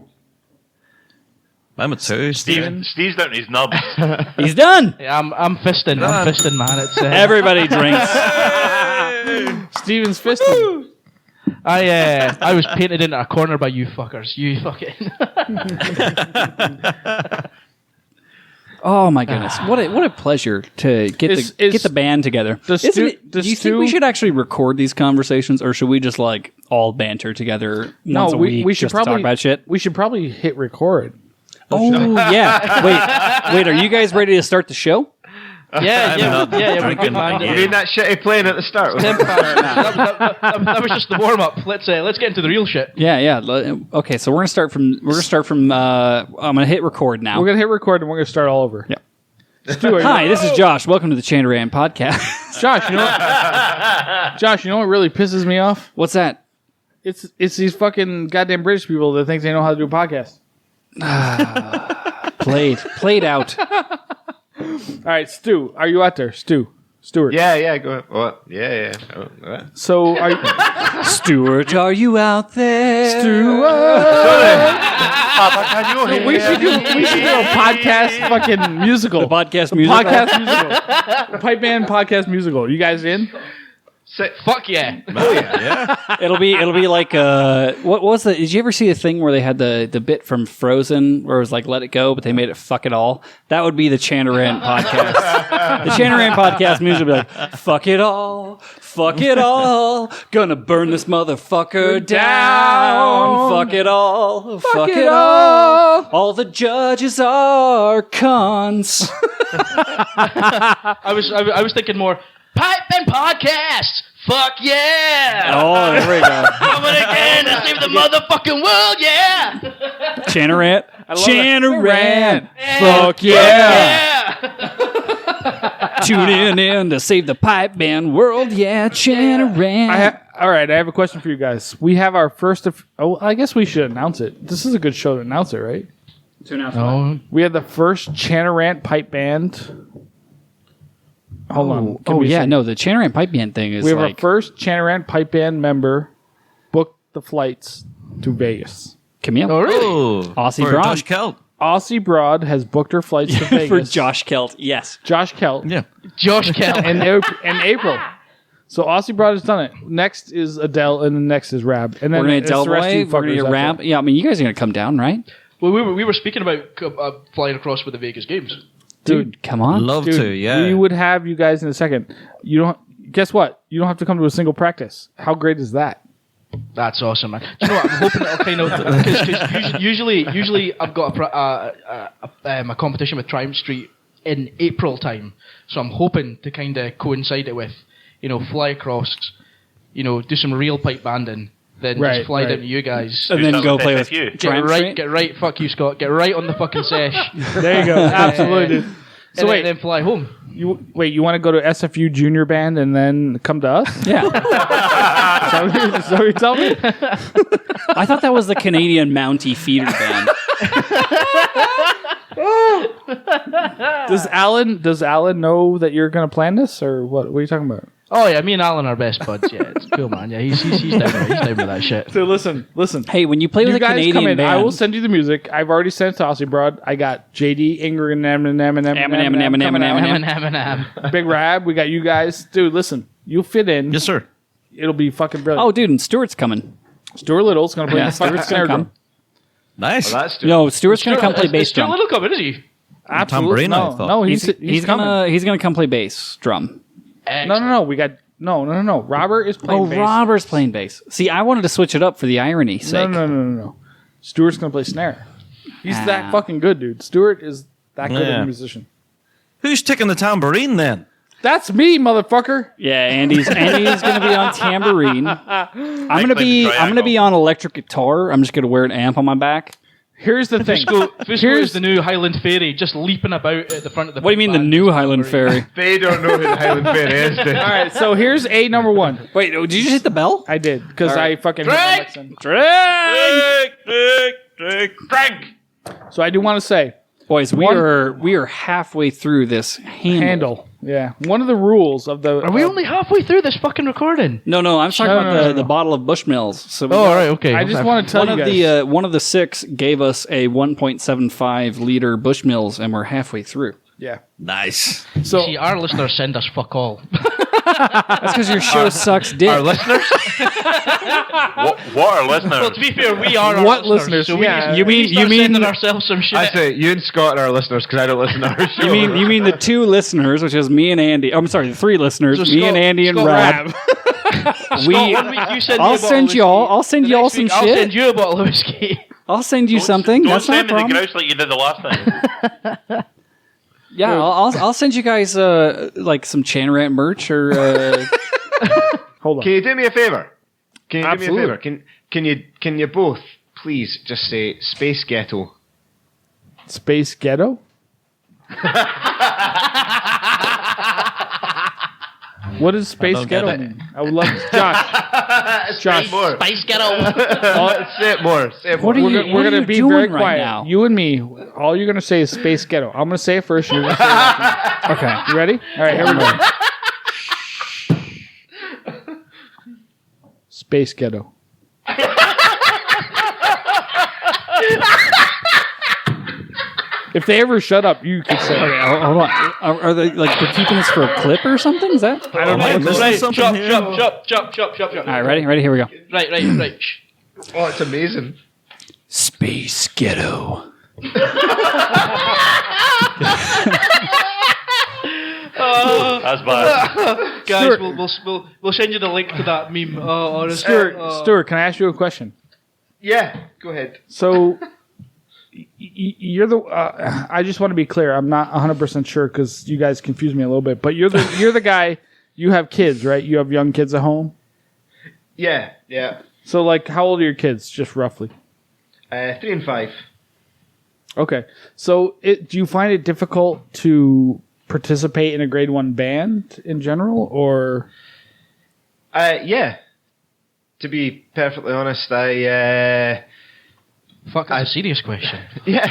I'm at 2. Steve's down to his nubs. He's done. Yeah, I'm fisting. I'm fisting, man. It's Everybody drinks. Steven's fisted. I was painted into a corner by you fuckers. You fucking. Oh my goodness! What a pleasure to get Is the band together. does Isn't Stu- it- do does you think we Stu- should actually record these conversations, or should we just like all banter together once a week we should just to probably talk about shit? We should probably hit record. Oh yeah! Wait, are you guys ready to start the show? Yeah, not we're drinking. good, man. Yeah. You mean that shitty playing at the start? That was just the warm up. Let's get into the real shit. Yeah. Okay, so we're gonna start from. I'm gonna hit record now. We're gonna hit record and we're gonna start all over. Yep. Stu, are you- Hi, this is Josh. Welcome to the Chain Rant podcast. Josh. You know what really pisses me off? What's that? It's these fucking goddamn British people that think they know how to do podcasts. Played out. All right, Stu, are you out there? Stuart. Yeah, go. What? Yeah. Oh, what? So are you, Stuart, are you out there? we should do a podcast fucking musical. The podcast musical. Podcast musical. The Pipe Band podcast musical. You guys in? Fuck yeah. Oh yeah. It'll be like what was the? Did you ever see the thing where they had the bit from Frozen where it was like Let It Go, but they made it Fuck It All? That would be the Chanarant podcast. The Chanarant podcast music would be like Fuck It All, Fuck It All, gonna burn this motherfucker down. Fuck it all, fuck it all the judges are cons. I was thinking more Pipe and Podcast. Fuck yeah! Oh, there we go. Coming again to save the motherfucking world, yeah! Chanarant. Chanarant. Fuck yeah. Tune in to save the pipe band world. Yeah, Chanarant. All right, I have a question for you guys. We have our first. I guess we should announce it. This is a good show to announce it, right? Oh, We have the first Chanarant pipe band. Hold on. Give Oh me a yeah, second. no, the Chanarant pipe band thing is We have like our first Chanarant pipe band member book the flights to Vegas. Camille. oh really? Oh, Aussie for Broad. Josh Kelt. Aussie Broad has booked her flights to Vegas. For Josh Kelt, yes. Josh Kelt. Yeah. Josh Kell. In April. So Aussie Broad has done it. Next is Adele, and then next is Rab. And then We're gonna it's the rest of Delboy. you We're gonna fuckers get after. Rab. Yeah, I mean, you guys are gonna come down, right? Well, we were speaking about flying across with the Vegas Games. Dude, come on. Love Dude, to, yeah. we would have you guys in a second. You don't. Guess what? You don't have to come to a single practice. How great is that? That's awesome, man. Do you know what? I'm hoping it'll kind of because usually I've got a competition with Triumph Street in April time, so I'm hoping to kind of coincide it with, fly across, do some real pipe banding, then Right, just fly right. down to you guys. And then That go was play with FFU. Triumph Street. Get right, fuck you, Scott. Get right on the fucking sesh. There you go. Absolutely. Dude. So and wait, then fly home. you want to go to SFU Junior Band and then come to us? Yeah. So you tell me. I thought that was the Canadian Mountie feeder band. Does Alan know that you're going to plan this, or what? What are you talking about? Oh yeah, me and Alan are best buds. Yeah, it's cool, man. Yeah, he's down with that shit. So listen. Hey, when you play with You a guys Canadian come in. band, I will send you the music. I've already sent it to Aussie Broad. I got JD, Ingrid, and Big Rab. We got you guys. Dude, listen. You'll fit in. Yes, sir. It'll be fucking brilliant. Oh, dude, and Stuart's coming. Stuart Little's going to play Yeah, the fucking Stuart's snare gonna drum. Nice. Well, that's No, Stuart's gonna come play bass Stu drum. Little coming, is he? Absolutely. tambourine, I No, thought. no, he's coming. He's gonna come play bass drum. No. We got no. Robert is playing Oh, bass. Robert's playing bass. See, I wanted to switch it up for the irony sake. No. Stuart's going to play snare. He's Ah. that fucking good, dude. Stuart is that good of Yeah. a musician. Who's taking the tambourine then? That's me, motherfucker. Yeah, Andy's gonna be on tambourine. I'm gonna be on electric guitar. I'm just gonna wear an amp on my back. Here's the thing. Fusco is the new Highland Fairy, just leaping about at the front of the. What do you mean the band. new Highland Fairy? They don't know who the Highland Fair is. Dude. All right, so here's A number one. Wait, did you just hit the bell? I did because All right. I fucking Drink! Drink! So I do want to say Boys, we are halfway through this handle. Yeah, one of the rules of the. Are we only halfway through this fucking recording? No, I'm talking No, about no, the no. bottle of Bushmills. So we Oh, got- all right, okay. I just want to tell one you of guys. one of the 6 gave us a 1.75 liter Bushmills, and we're halfway through. yeah. Nice. So See, our listeners send us fuck all. That's because your show sucks dick. Our listeners? What are listeners? Well, to be fair, we are What our listeners. listeners? So we Yeah. need, You we mean- need to start you mean- sending ourselves some shit. I say you and Scott are our listeners because I don't listen to our show. You mean the 2 listeners, which is me and Andy? I'm sorry, the 3 listeners, So me Scott- and Andy and Scott Rab. Scott, We, 1 week you send me a I'll bottle send of y'all. whiskey. I'll send The y'all next some week, I'll shit. send you a bottle of whiskey. I'll send you something. Don't That's not a send me the problem. grouse like you did the last time. Yeah, I'll send you guys like some Chanarant merch or. hold on. Can you do me a favor? Can you do Absolutely. me a favor? Can you both please just say Space Ghetto? Space Ghetto. What does space don't get ghetto it. mean? I would love Josh. Josh, More. Spice Ghetto. Say it more. Say it more. What are you, we're what are gonna you be doing very right quiet. now? You and me. All you're gonna say is space ghetto. I'm gonna say it first. You're gonna say it after me. Okay. You ready? All right, here we go. Space ghetto. If they ever shut up, you could say. Okay, hold on. Are they like we're keeping this for a clip or something? Is that? I don't know. Am I missing Right, something here? chop. All right, ready? Here we go. Right. Shh. Oh, it's amazing. Space ghetto. That's bad. Guys, Stuart. we'll send you the link to that meme. Honestly. Stuart, can I ask you a question? Yeah, go ahead. So, you're the. I just want to be clear. I'm not 100% sure because you guys confuse me a little bit. But you're the guy. You have kids, right? You have young kids at home. Yeah. So, like, how old are your kids, just roughly? 3 and 5. Okay. So, do you find it difficult to participate in a grade 1 band in general, or? Yeah. To be perfectly honest, I Fuck, that's a serious question. yeah.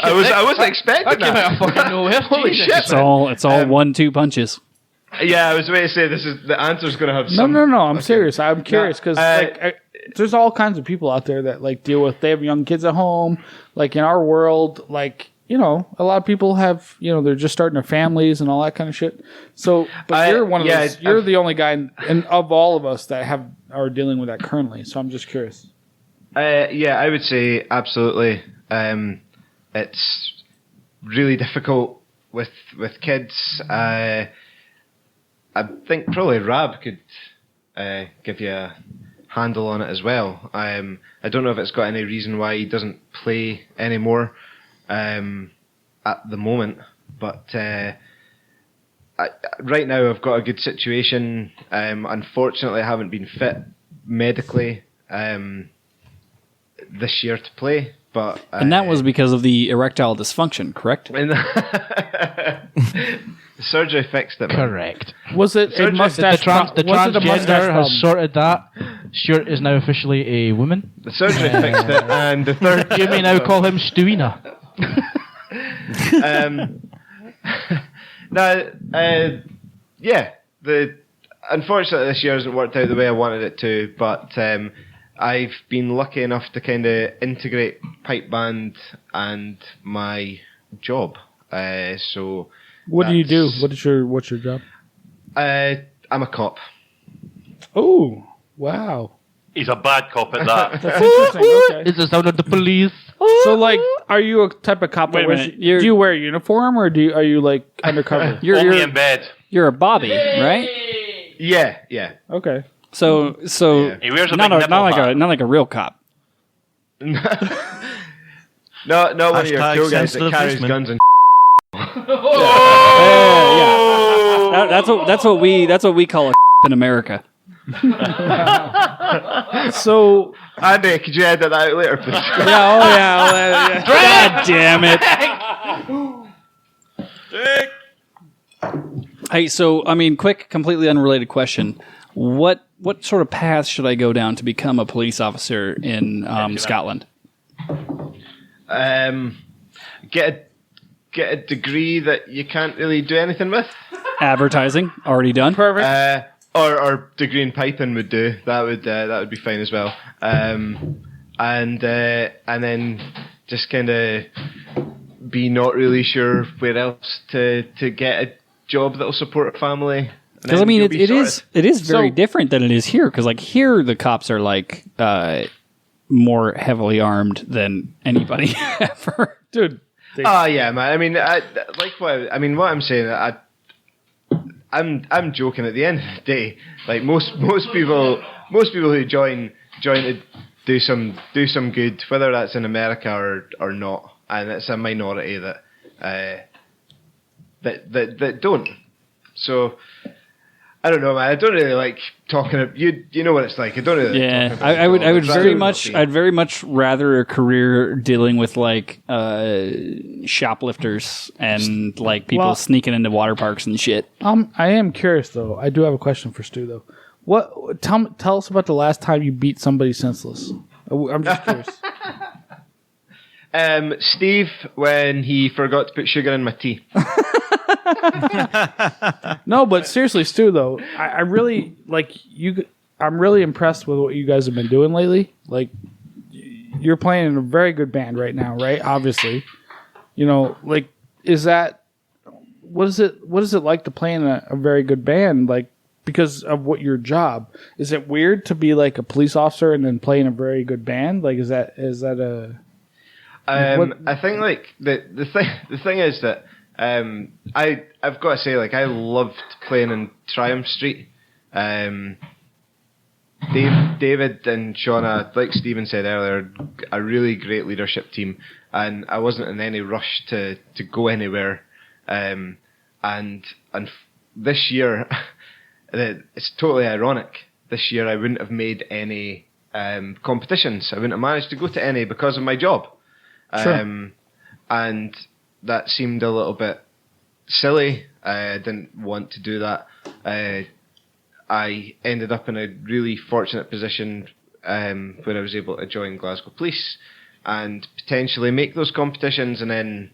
I wasn't expecting That came out of fucking nowhere. Holy Jesus. shit! It's all 1-2 punches. Yeah, I was about to say the answer's going to have some. No. I'm serious. I'm curious because there's all kinds of people out there that like deal with. They have young kids at home. Like in our world, like a lot of people have. They're just starting their families and all that kind of shit. So, but you're one of those. You're the only guy of all of us that are dealing with that currently. So I'm just curious. Yeah, I would say absolutely. It's really difficult with kids. I think probably Rab could give you a handle on it as well. I don't know if it's got any reason why he doesn't play anymore at the moment, but right now I've got a good situation. Unfortunately, I haven't been fit medically this year to play, but And that was because of the erectile dysfunction, correct? the surgery fixed it. Man. Correct. Was it a Surgery- mustache? The was it a mustache transgender has problem? sorted that. Stuart is now officially a woman. The surgery fixed it, and the third. You may now call him Stuina. Yeah. Unfortunately, this year hasn't worked out the way I wanted it to, but I've been lucky enough to kind of integrate pipe band and my job. So. What do you do? that's- What's your job? I'm a cop. Oh, wow. He's a bad cop at that. That's interesting. Okay. It's the sound of the police. So, like, are you a type of cop Wait that a wears? minute, Do you're- you wear a uniform or are you like undercover? Only in bed. You're a Bobby, right? Yeah. Okay. So He wears a not big nipple hat. not like a real cop. No, not one of your Hashtag cool guys that sensitive carries policeman. guns and. That's what we call a in America. So, Andy, could you edit that out later, please? yeah. God damn it! Hey, so I mean, quick, completely unrelated question: what sort of path should I go down to become a police officer in Scotland? Get a degree that you can't really do anything with. Advertising already done. Perfect. Or degree in piping would do. That would be fine as well. And then just kind of be not really sure where else to get a job that'll support a family. Because I mean, it is very So- different than it is here. Because like here, the cops are like more heavily armed than anybody ever. Dude. Oh yeah, man. I mean, what I'm saying, I'm joking. At the end of the day, like most people who join to do some good, whether that's in America or not, and it's a minority that don't. So I don't know, man. I don't really like talking. You know what it's like. I don't really. Yeah, like talking about I would I'd very rather much not be. I'd very much rather a career dealing with like shoplifters and like people Well- sneaking into water parks and shit. I am curious though. I do have a question for Stu though. What? Tell us about the last time you beat somebody senseless. I'm just curious. Steve, when he forgot to put sugar in my tea. No, but seriously, Stu, though, I really like you. I'm really impressed with what you guys have been doing lately. Like, you're playing in a very good band right now, right? Obviously, you know, like, is that what is it? What is it like to play in a very good band? Like, because of what your job is, it weird to be like a police officer and then play in a very good band? Like, is that a I think like the thing is that I've got to say, like, I loved playing in Triumph Street. David and Shauna, like Stephen said earlier, a really great leadership team, and I wasn't in any rush to go anywhere. And this year, it's totally ironic. This year I wouldn't have made any competitions. I wouldn't have managed to go to any because of my job. Sure. And that seemed a little bit silly. I didn't want to do that. I ended up in a really fortunate position where I was able to join Glasgow Police and potentially make those competitions, and then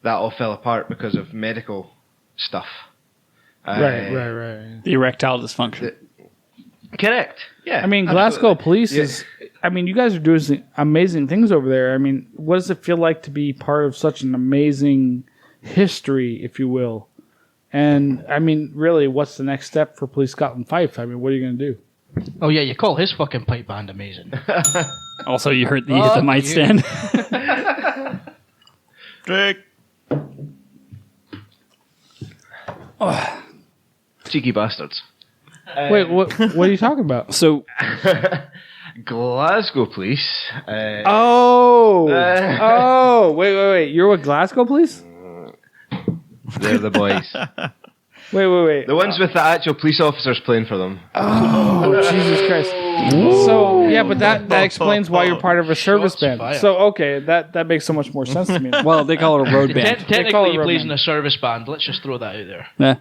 that all fell apart because of medical stuff. right? The erectile dysfunction. Correct. Yeah. I mean, Glasgow absolutely. Police Yeah. is. I mean, you guys are doing amazing things over there. I mean, what does it feel like to be part of such an amazing history, if you will? And I mean, really, what's the next step for Police Scotland Fife? I mean, what are you going to do? Oh yeah, you call his fucking pipe band amazing. Also, you heard the Fuck mic you. stand. Drake. Cheeky bastards. Wait, what are you talking about? So Glasgow Police. Oh, wait. You're with Glasgow Police? They're the boys. Wait. The ones with the actual police officers playing for them. Oh, Jesus Christ. So, yeah, but that explains why you're part of a service Shots band. fired. So, okay, that makes so much more sense to me. well, they call it a road band. call Technically, it he road plays band. in a service band. Let's just throw that out there. Yeah.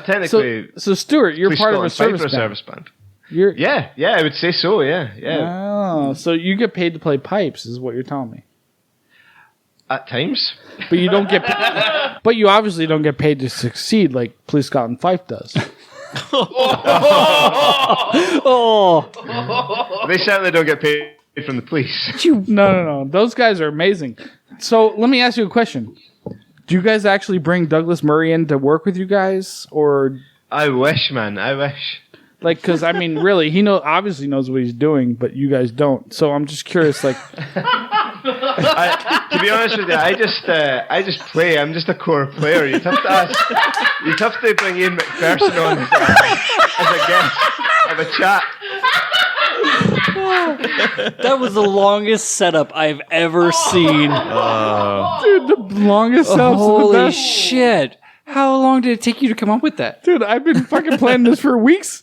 Technically, So Stuart, you're Police part of a Scotland Fife service are band. service band. You're, Yeah, I would say so. Yeah. Oh, so you get paid to play pipes, is what you're telling me. At times. But you don't get. But you obviously don't get paid to succeed like Police Scotland Fife does. Oh, They certainly don't get paid from the police. No. Those guys are amazing. So let me ask you a question. Do you guys actually bring Douglas Murray in to work with you guys, or I wish, man. I wish. like? Because I mean, really, he obviously knows what he's doing, but you guys don't. So I'm just curious, like. To be honest with you, I just play. I'm just a core player. You'd have to bring Ian McPherson on as a guest. Have a chat. that was the longest setup I've ever seen. Dude, the longest setups of the Holy best. shit! How long did it take you to come up with that? Dude, I've been fucking planning this for weeks.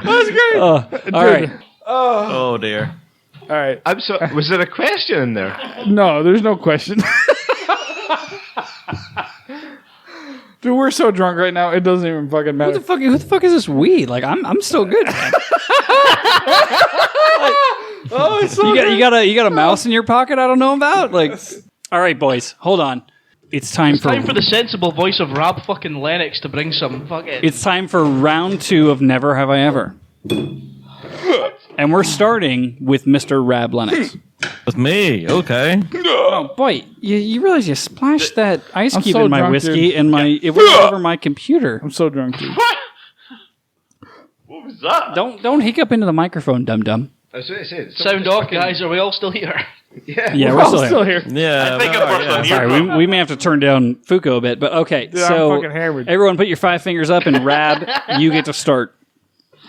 That's great. All right. Oh dear. All right. I'm so. Was there a question in there? No, there's no question. Dude, we're so drunk right now. It doesn't even fucking Who matter. the fuck is this we? Like, I'm still good. Man. Oh, it's so You got a mouse in your pocket I don't know about? Like, all right, boys, hold on. It's time for The sensible voice of Rab fucking Lennox to bring some fucking. it's time for round 2 of Never Have I Ever. And we're starting with Mr. Rab Lennox. With me, okay. Oh boy, you realize you splashed that ice I'm cube so in my drunk, whiskey dude. and it went all over my computer. I'm so drunk, dude. What was that? Don't hiccup into the microphone, dum dum. I was going to say. Sound off, guys. Are we all still here? Yeah. Yeah, We're we're all still here. Yeah. I think no, I'm first on here. Sorry, we may have to turn down Foucault a bit, but okay. Dude, I'm so fucking hammered. everyone, put your 5 fingers up, and Rab, you get to start.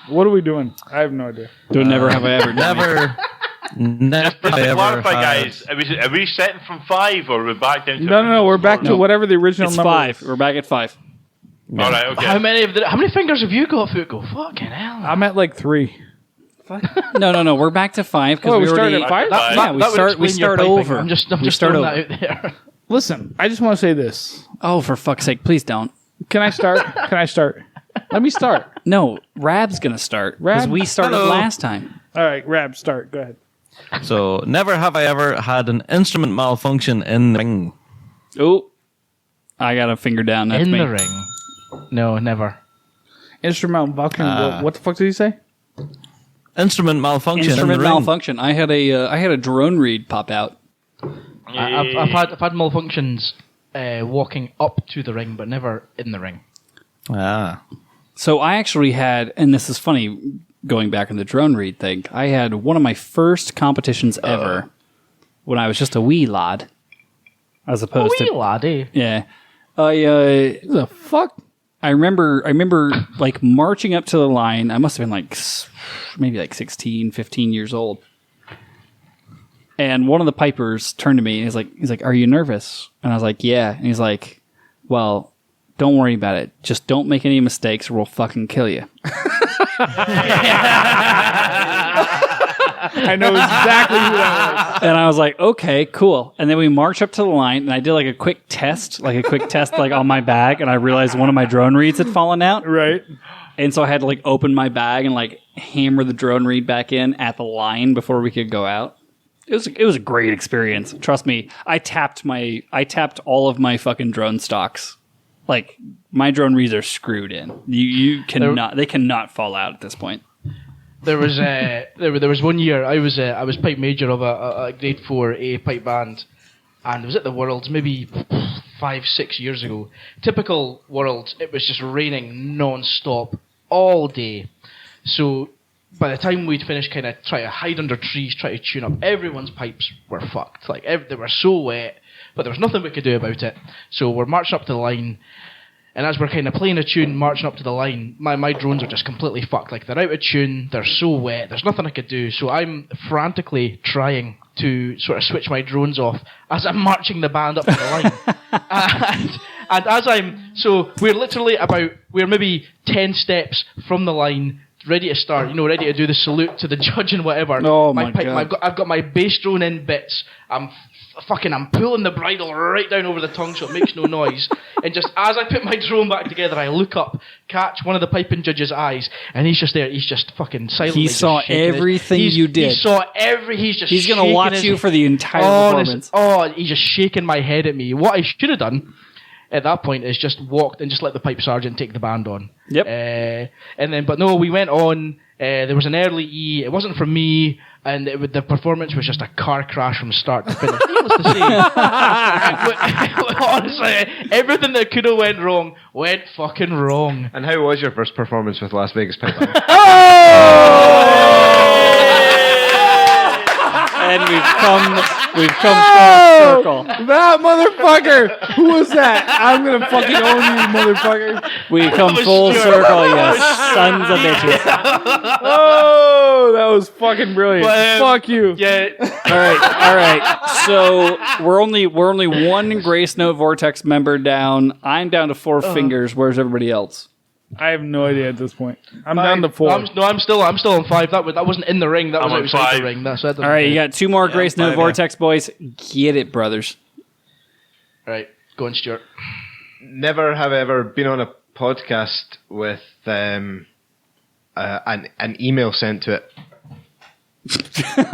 What are we doing? I have no idea. Do Never Have I Ever. Never, Never Just to ever clarify, had- guys, are we setting from 5 or are we back down to... No. We're back to whatever the original It's number 5. is. We're back at 5. All right, okay. How many fingers have you got, Fuko? Fucking hell. I'm at like 3. No. We're back to 5 because Oh, we we started already. at 5? That- Yeah, we That would start explain your piping. over. I'm just We start throwing over. that out there. Listen, I just want to say this. Oh, for fuck's sake, please don't. Can I start? Let me start. No, Rab's gonna start because Rab? we started Hello. last time. All right, Rab, start. Go ahead. So, never have I ever had an instrument malfunction in the ring. Oh, I got a finger down. That's In me. the ring. No, never. Instrumental malfunction. What the fuck did he say? Instrument malfunction in Instrument the ring. malfunction. I had a drone read pop out. I've had malfunctions walking up to the ring, but never in the ring. Ah. So I actually had, and this is funny, going back in the drone read thing. I had one of my first competitions ever when I was just a wee lad, as opposed Wee to laddie. yeah. The fuck? I remember like marching up to the line. I must have been like maybe like 16, 15 years old. And one of the pipers turned to me and he's like, "Are you nervous?" And I was like, "Yeah." And he's like, "Well, don't worry about it. Just don't make any mistakes or we'll fucking kill you." I know exactly who that And I was like, "Okay, cool." And then we march up to the line and I did like a quick test like on my bag, and I realized one of my drone reads had fallen out. was. Right. And so I had to like open my bag and like hammer the drone read back in at the line before we could go out. It was a great experience. Trust me. I tapped all of my fucking drone stocks. Like my drone reads are screwed in. They cannot fall out at this point. There was there was one year I was pipe major of a grade 4A pipe band, and it was at the Worlds maybe 5-6 years ago. Typical Worlds, it was just raining non-stop all day. So by the time we'd finished kind of try to hide under trees, try to tune up, everyone's pipes were fucked. Like they were so wet, but there was nothing we could do about it. So we're marching up to the line, and as we're kind of playing a tune, marching up to the line, my drones are just completely fucked. Like they're out of tune, they're so wet, there's nothing I could do. So I'm frantically trying to sort of switch my drones off as I'm marching the band up to the line. and as we're maybe 10 steps from the line, ready to start, ready to do the salute to the judge and whatever. Oh my God. I've got my bass drone in bits. I'm pulling the bridle right down over the tongue so it makes no noise. And just as I put my drone back together, I look up, catch one of the piping judge's eyes, and he's just there. He's just fucking silently. He just saw shaking everything you did. He saw He's just. He's gonna shaking watch his- you for the entire performance. He's just shaking my head at me. What I should have done at that point is just walked and just let the pipe sergeant take the band on. Yep. But no, we went on. There was an early E. It wasn't from me, and the performance was just a car crash from start to finish. Needless to say, honestly, everything that could have went wrong went fucking wrong. And how was your first performance with Las Vegas Pipe Band? And we've come full circle. That motherfucker! Who was that? I'm gonna fucking own you, motherfucker! We come full circle, you sons of bitches. Oh, that was fucking brilliant. Fuck you. Yeah. All right. So we're only one Gracenote Vortex member down. I'm down to 4 fingers. Where's everybody else? I have no idea at this point. I'm down to 4. I'm still on 5. That wasn't in the ring. That was I'm on outside 5. the ring. That's it. All right, you got 2 more Gracenote 5, Vortex boys. Get it, brothers. All right, go on, Stuart. Never have I ever been on a podcast with an email sent to it.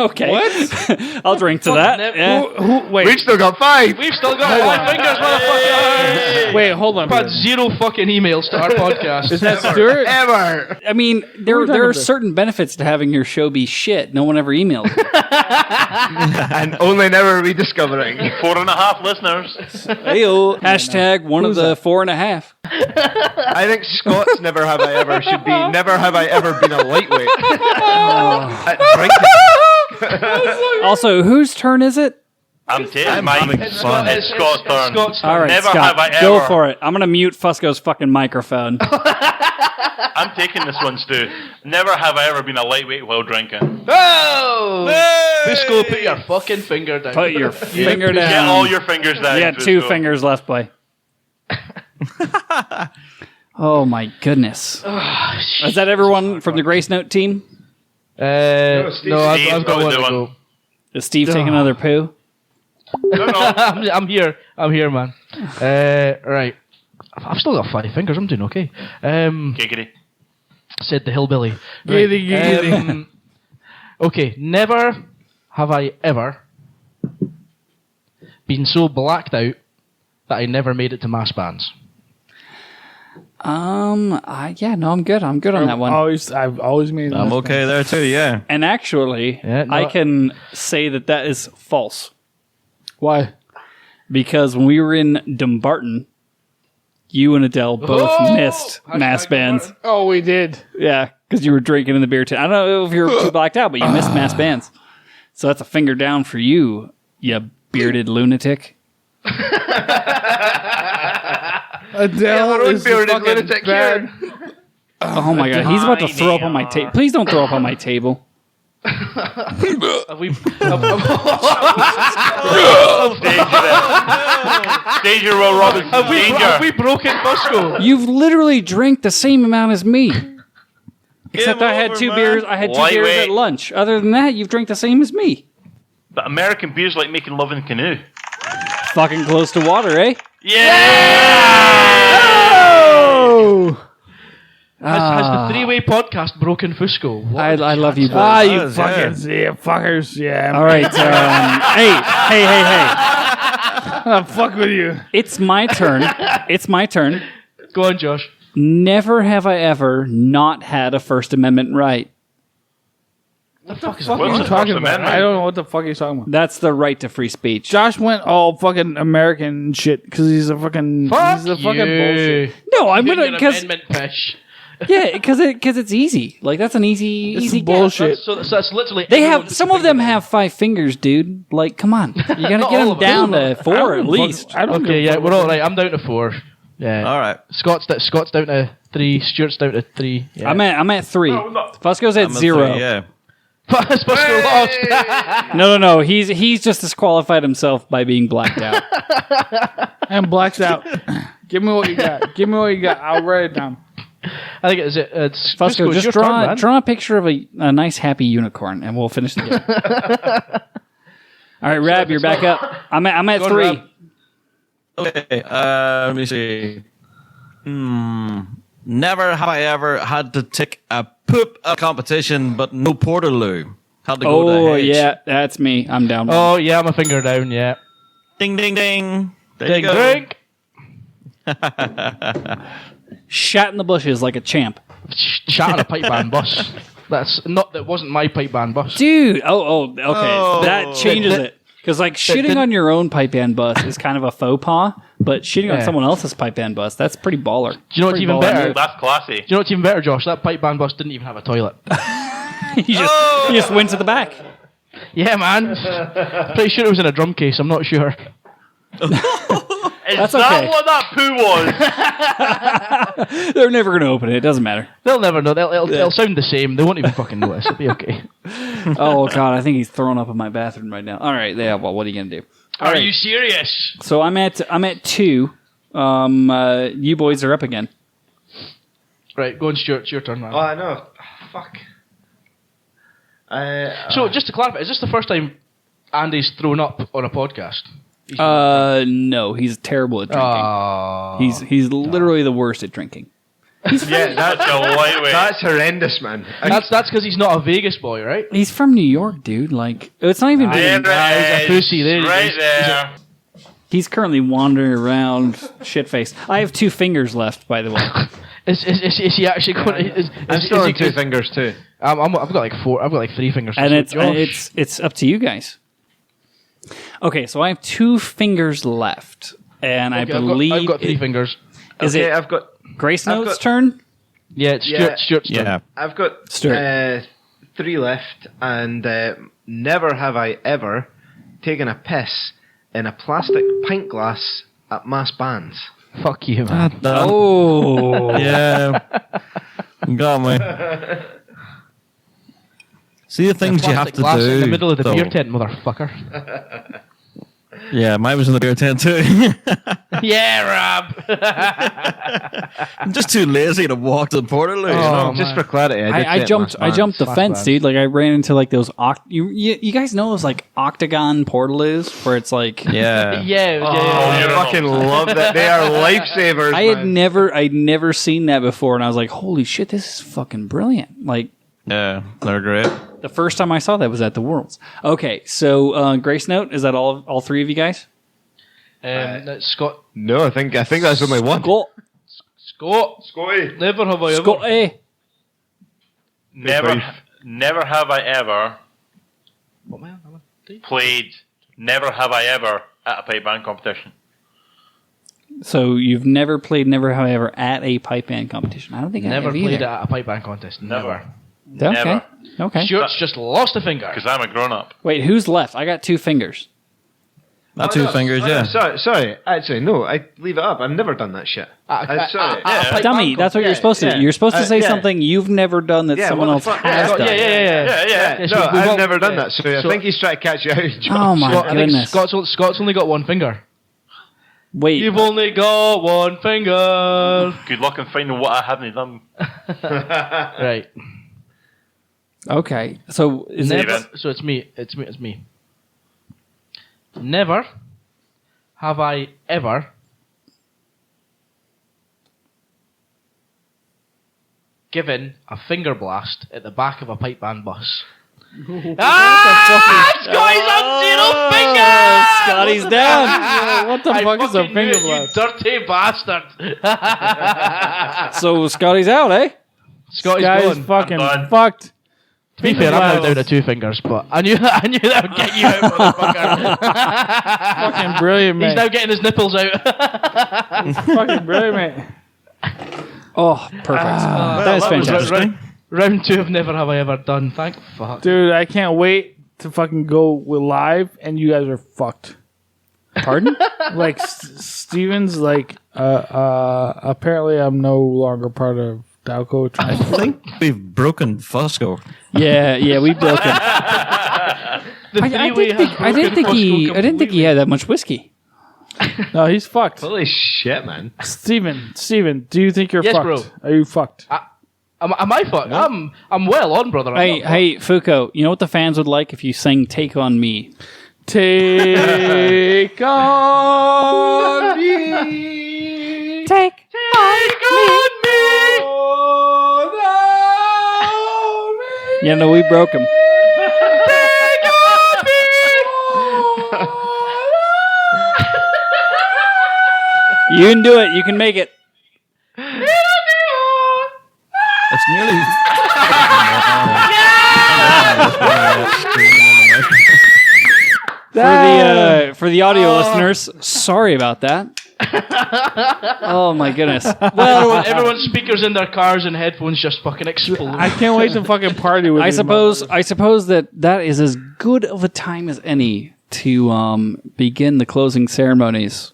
Okay. What? I'll drink to that. Never- Yeah. Wait, We've still got 5! We've still got 5 fingers, motherfucker. wait, hold on. We've had 0 fucking emails to our podcast. Is that Stuart? Ever! I mean, are we there talking are about? certain benefits to having your show be shit. No one ever emails you. And only never rediscovering. 4.5 listeners. Heyo. Hashtag one of the 4.5. I think Scott's never have I ever should be never have I ever been a lightweight. At drinking. Also, whose turn is it? I'm taking I'm mine. having It's fun. Scott's turn. Scott's turn. All right, Never Scott, have I go ever. for it. I'm going to mute Fusco's fucking microphone. I'm taking this one, Stu. Never have I ever been a lightweight while drinking. Oh! Fusco, put your fucking finger down. Put your finger Get down. all your fingers down. You got 2 Fusco. fingers left, boy. Oh my goodness. Is that everyone from the Gracenote team? No, Steve I've got will one do to one. go. Is Steve taking another poo? No. I'm here, man. Right. I've still got 5 fingers. I'm doing okay. Giggity. Said the hillbilly. Giggity, giggity. Okay, never have I ever been so blacked out that I never made it to mass bands. I'm good. I'm good on that one. I've always made. I'm okay there too. Yeah. And actually, Yeah, no. I can say that is false. Why? Because when we were in Dumbarton, you and Adele both Oh! missed mass Hashtag bands. Dumbarton. Oh, we did. Yeah, because you were drinking in the beer tent. I don't know if you were too blacked out, but you missed mass bands. So that's a finger down for you, you bearded lunatic. Adele is bearded fucking lunatic bad. Oh my god, he's about to throw up on my table. Please don't throw up on my table. Have we? Danger, Will Robinson. Have Danger. we broken Fusco? You've literally drank the same amount as me. Except Game I had over, 2 man. beers. I had 2 beers Lightweight. at lunch. Other than that, you've drank the same as me. But American beer's like making love in a canoe. Fucking close to water, eh? Yeah! Oh! Has the 3-way podcast broken Fusco? What I a love you, boys. Ah, you Does, fucking fuckers. Yeah. All right. Hey. I'm fuck with you. It's my turn. Go on, Josh. Never have I ever not had a First Amendment right. What the fuck is What are What's you the talking First about? Amendment? I don't know what the fuck you're talking about. That's the right to free speech. Josh went all fucking American shit because he's a fucking. Fuck he's a fucking you. bullshit. No, I'm You're gonna an because amendment pish. because it's easy. Like that's an easy This easy is get. bullshit. That's literally. They everyone have puts some a of them finger have 5 fingers, dude. Like, come on, you gotta Not get all them of them. down to 4 at least. I don't down. Okay, give a yeah, fuck we're about all right. I'm down to 4. Yeah. All right. Scott's down to 3. Stuart's down to 3. Yeah. I'm at 3. Fusco's at I'm a 0. 3, yeah. Fusco lost. No. He's just disqualified himself by being blacked out. I'm blacked out. Give me what you got. I'll write it down. I think it's Fusco, it's just your turn, man. draw a picture of a nice happy unicorn, and we'll finish the game. All right, Rab, you're back up. I'm at Go on, 3. Rab. Okay. Let me see. Never have I ever had to take a poop at a competition, but no Portaloo. Had to go to Oh H. yeah, that's me. I'm down. Oh yeah, I'm a finger down. Yeah. Ding, ding, ding. There Big you go. drink. Shat in the bushes like a champ, Chat on a pipe band bus. That wasn't my pipe band bus. dude. Okay, Oh. that changes it. Because like shitting on your own pipe band bus is kind of a faux pas, but shitting on Yeah. someone else's pipe band bus, that's pretty baller. Do you know what's Pretty even baller better? move. That's classy. Do you know what's even better, Josh? That pipe band bus didn't even have a toilet. you just went to the back. Yeah, man. Pretty sure it was in a drum case. I'm not sure. Is That's that okay. what that poo was? They're never going to open it. It doesn't matter. They'll never know. It'll sound the same. They won't even fucking notice. It'll be okay. Oh god, I think he's throwing up in my bathroom right now. All right, yeah. Well, what are you gonna do? Are you serious? So I'm at 2. You boys are up again. Right, go on, Stuart. It's your turn, man. Oh, I know. Fuck. So, just to clarify, is this the first time Andy's thrown up on a podcast? No, he's terrible at drinking. Oh. He's literally the worst at drinking. Yeah, That's a lightweight. that's horrendous, man. That's because he's not a Vegas boy, right? He's from New York, dude. Like it's not even. There Vegas. it he's a is. pussy. There he Right is. there. He's currently wandering around shit-faced. I have 2 fingers left, by the way. Is he actually going? I'm still on 2 fingers too. I've got like 4. I've got like 3 fingers. And So, Josh, it's up to you guys. Okay, so I have 2 fingers left, and I okay, believe I've got 3 fingers. Is Okay, it I've got Gracenote's got- turn? Yeah, it's Yeah. Stuart's turn. Yeah. I've got Stuart. 3 left, and never have I ever taken a piss in a plastic pint glass at mass bands. Fuck you, man. Oh. Yeah. Got me. See the things you have Plastic to glass do. in the middle of the though. beer tent, motherfucker. Yeah, mine was in the beer tent too. Yeah, Rob. I'm just too lazy to walk to the Portaloo. You know? Just for clarity, I jumped the Last fence, man. dude. Like I ran into like those you guys know those like octagon portaloos where it's like Yeah. yeah. I fucking love that. They are lifesavers. I'd never seen that before, and I was like, holy shit, this is fucking brilliant. Like Yeah, they're great. the first time I saw that was at the Worlds. Okay, so Gracenote, is that all three of you guys? That's Scott. No, I think that's only one. Scott. Scotty. Never have I ever. Scott, Never have I ever What, man? played. Never have I ever at a pipe band competition. So you've never played Never Have I Ever at a pipe band competition? I don't think I Never have played either. it at a pipe band contest. Never. Okay. Never. Okay. Stuart's just lost a finger. Because I'm a grown up. Wait, who's left? I got 2 fingers. Not two fingers, yeah. Sorry. Actually, no. I leave it up. I've never done that shit. Sorry. Pipe Dummy, band that's what you're supposed to do. You're supposed to say yeah. something you've never done that Yeah, someone what else the fuck? has done. Yeah. No, we I've won't- never done that. So I so- think he's trying to catch you out. John. Oh my Scott, I think goodness. Scott's only got one finger. Wait. You've only got one finger. Good luck in finding what I haven't done. Right. Okay. So is Never. it So it's me. It's me. Never have I ever given a finger blast at the back of a pipe band bus. Scotty's on 0 fingers! Scotty's down. What the fuck is a fucking knew finger it, blast? You dirty bastard. So Scotty's out, eh? Scotty's Guy's gone. fucking I'm done. fucked. To be fair, I'm now down to 2 fingers, but I knew that would get you out, motherfucker. Fucking brilliant, He's mate. now getting his nipples out. Fucking brilliant, mate. Oh, perfect. that is fantastic. Round 2 of Never Have I Ever Done. Thank fuck. Dude, I can't wait to fucking go with live, and you guys are fucked. Pardon? Like Steven's like apparently I'm no longer part of Dalco. I think we've broken Fusco. Yeah, we built it. The I three-way has didn't broken think he completely. had that much whiskey. No, he's fucked. Holy shit, man. Steven, do you think you're Yes, fucked? bro. Are you fucked? Am I fucked? I'm well on, brother. I'm not Hey, Fuko, you know what the fans would like if you sang Take On Me? Take on me. Take On Me. Yeah, no, we broke him. You can do it. You can make it. It's nearly. For the audio listeners, sorry about that. Oh my goodness. Well, Everyone's speakers in their cars and headphones just fucking explode. I can't wait to fucking party with I you, suppose that is as good of a time as any to begin the closing ceremonies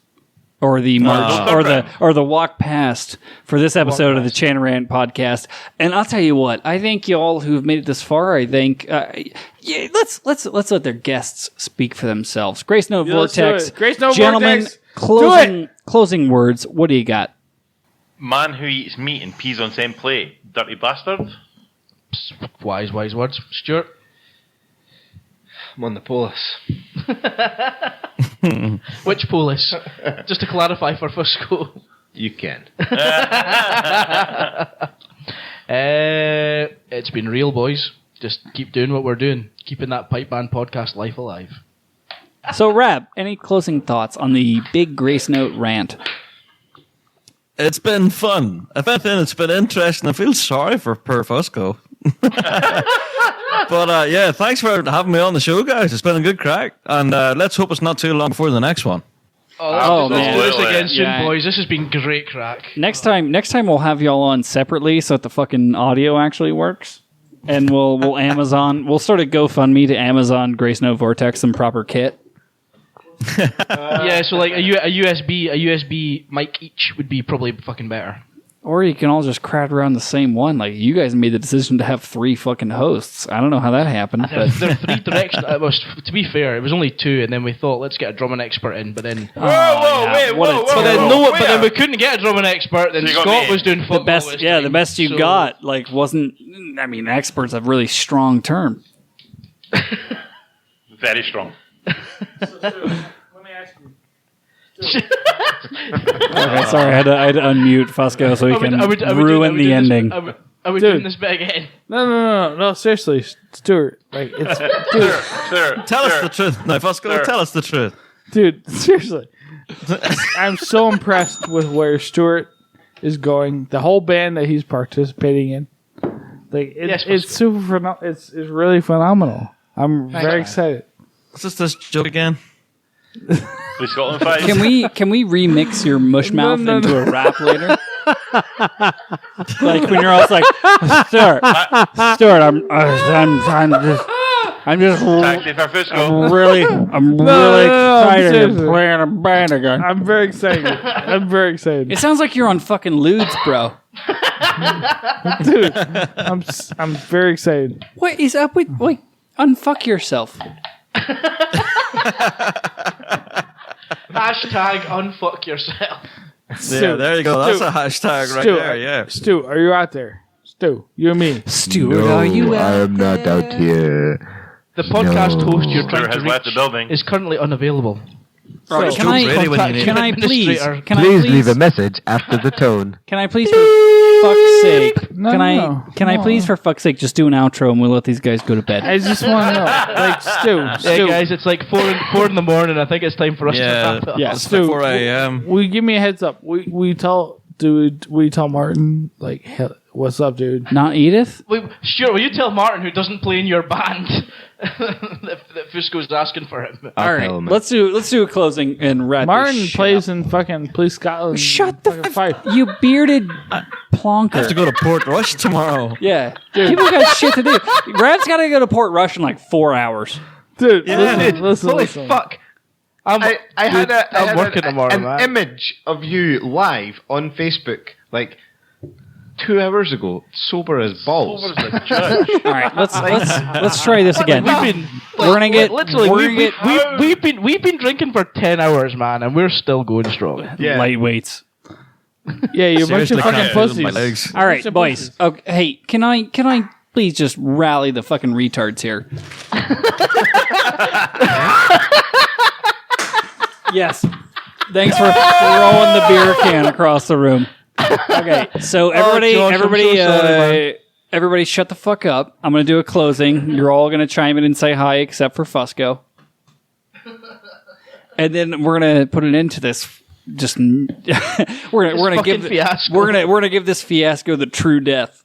or the march or the walk past for this episode of the Chan Rant podcast. And I'll tell you what, I think y'all who've made it this far, I think let's let their guests speak for themselves. Gracenote Yeah, let's do Vortex, it. Gracenote gentlemen, Vortex. closing words. What do you got? Man who eats meat and pees on same plate. Dirty bastard. Wise words. Stuart. I'm on the polis. Which police? Just to clarify for Fusco. You can. It's been real, boys. Just keep doing what we're doing. Keeping that pipe band podcast life alive. So, Rab, any closing thoughts on the Big Gracenote Rant? It's been fun. If anything, it's been interesting. I feel sorry for poor Fusco. But yeah, thanks for having me on the show, guys. It's been a good crack. And let's hope it's not too long before the next one. Oh, Let's man. do this again soon, Yeah. boys. This has been great crack. Next time we'll have y'all on separately so that the fucking audio actually works. And we'll Amazon. We'll start a GoFundMe to Amazon Gracenote Vortex some proper kit. Yeah, so like a USB mic each would be probably fucking better. Or you can all just crowd around the same one. Like, you guys made the decision to have 3 fucking hosts. I don't know how that happened, There but are 3 directions. To be fair, it was only 2, and then we thought, let's get a drumming expert in. But then, Whoa, wait, what a whoa, but then terrible- but then we couldn't get a drumming expert. Then So you got Scott me. was doing football. the best, this yeah, the time, best you so- got, like, wasn't, I mean, expert's a really strong term. Very strong. Okay, sorry, I had to unmute Fusco so he can ruin the ending. Are we Dude. doing this bit again? No, seriously, Stuart. Like, it's Sir, Tell us the truth. No, Fusco, Sir. tell us the truth. dude. Seriously, I'm so impressed with where Stuart is going. The whole band that he's participating in, like, Yes, it's super. It's really phenomenal. I'm very excited. Is this joke again? Please, Scotland 5. Can we remix your mush mouth No, into a rap later? Like when you're all like, Stuart, I'm just Taxi for Fusco. really excited to seriously. play in a band again. I'm very excited. I'm very excited, It sounds like you're on fucking Ludes, bro. dude. I'm very excited. What is up with wait? Unfuck yourself. Hashtag unfuck yourself. Yeah, there you go. That's a hashtag right Stu, there. Yeah. Stu, are you out there? Stu, you and me. Stuart, are you out? am not out here. The podcast host you're Stuart trying has to left the reach building. is currently unavailable. Can Stuart's I ready when you need can it. I please can Please I leave a message after the tone. Can I please, for fuck's sake, No, can I no. please, for fuck's sake, just do an outro and we'll let these guys go to bed? I just want to know, like, Stu, Yeah, guys, it's like 4 in the morning. I think it's time for us to Yeah. wrap up. Yeah, It's Stu, 4 a.m. We give me a heads up. We tell Martin, like, hey, what's up, dude? Not Edith? Sure, will you tell Martin, who doesn't play in your band, that Fusco's asking for him? All tell right, him. let's do a closing and wrap. Martin this shit plays up. in fucking Police Scotland. Shut the fucking fight. You bearded plonker. I have to go to Port Rush tomorrow. Yeah, people got shit to do. Brad's got to go to Port Rush in like 4 hours. Dude, Yeah. listen. Holy listen. fuck. I'm I'm working tomorrow, an man. image of you live on Facebook like 2 hours ago, sober as balls. Over the judge. All right, let's try this again. We're gonna get literally. we're gonna get We've been drinking for 10 hours, man, and we're still going strong. Yeah. lightweights. Yeah, you're a bunch Seriously, of can't fucking feel pussies. my legs. All right, boys. Okay, hey, can I please just rally the fucking retards here? Yes. Thanks for throwing the beer can across the room. Okay, so everybody, Josh, I'm so sorry, everybody, shut the fuck up. I'm gonna do a closing. You're all gonna chime in and say hi, except for Fusco. And then we're gonna put an end to this. Just we're gonna fucking give fiasco. we're gonna give this fiasco the true death.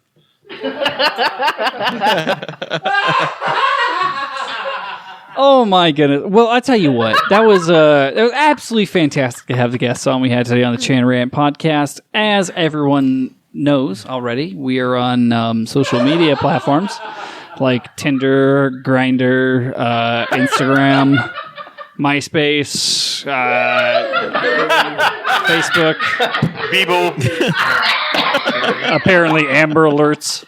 Oh my goodness! Well, I tell you what, that was absolutely fantastic to have the guests on we had today on the Chan Rant podcast. As everyone knows already, we are on social media platforms like Tinder, Grindr, Instagram, MySpace, Facebook. Bebo. Apparently, Amber Alerts.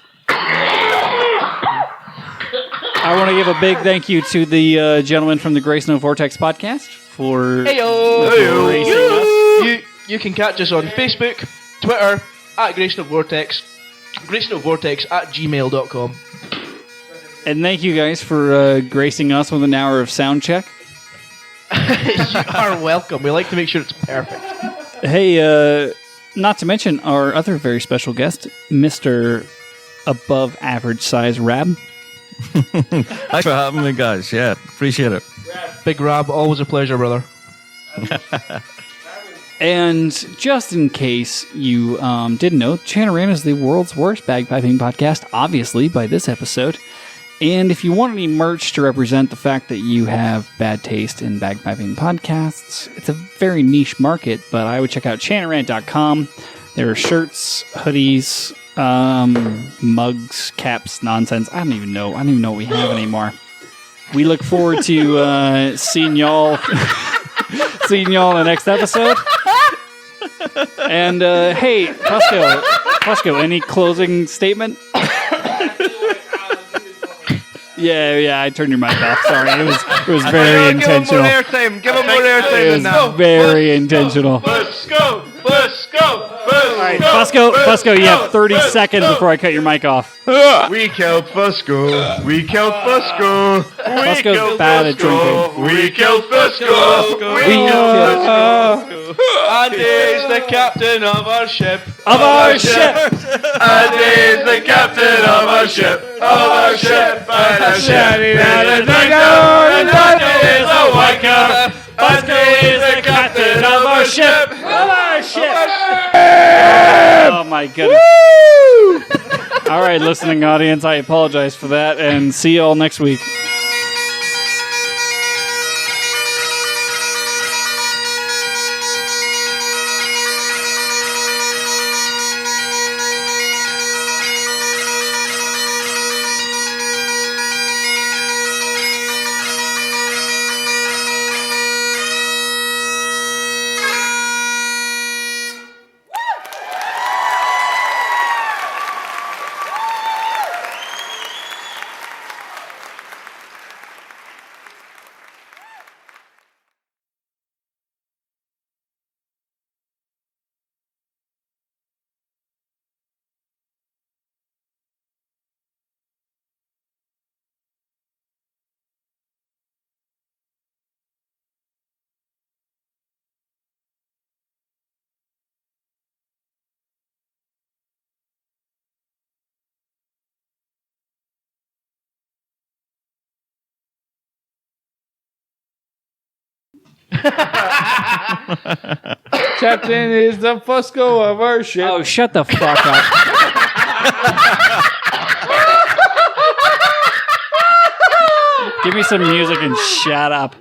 I want to give a big thank you to the gentleman from the Gracenote Vortex podcast for gracing us. You can catch us on Facebook, Twitter, at Gracenote Vortex, GracenoteVortex@gmail.com. And thank you guys for gracing us with an hour of sound check. You are welcome. We like to make sure it's perfect. Hey, not to mention our other very special guest, Mr. Above Average Size Rab. Thanks for having me, guys. Yeah, appreciate it. Big Rob, always a pleasure, brother. And just in case you didn't know, Chanaran is the world's worst bagpiping podcast, obviously, by this episode. And if you want any merch to represent the fact that you have bad taste in bagpiping podcasts, it's a very niche market, but I would check out chanarant.com. There are shirts, hoodies, mugs, caps, nonsense. I don't even know what we have anymore. We look forward to seeing y'all Seeing y'all in the next episode. And hey, Fusco, any closing statement? Yeah, I turned your mic off. Sorry, it was very intentional. Give him more airtime It was very intentional. Let's go! Let's go! All right, Fusco, you have 30 seconds before I cut your mic off. We killed Fusco. We killed Fusco. Fusco's bad at drinking. We killed Fusco. We killed And he's the captain of our ship. of our ship. And he's the captain of our ship. Of our ship. And our ship. And that is a wanker. And he's the captain of our ship. Oh my goodness. All right, listening audience, I apologize for that, and see you all next week. Captain is the Fusco of our ship. Oh, shut the fuck up. Give me some music and shut up.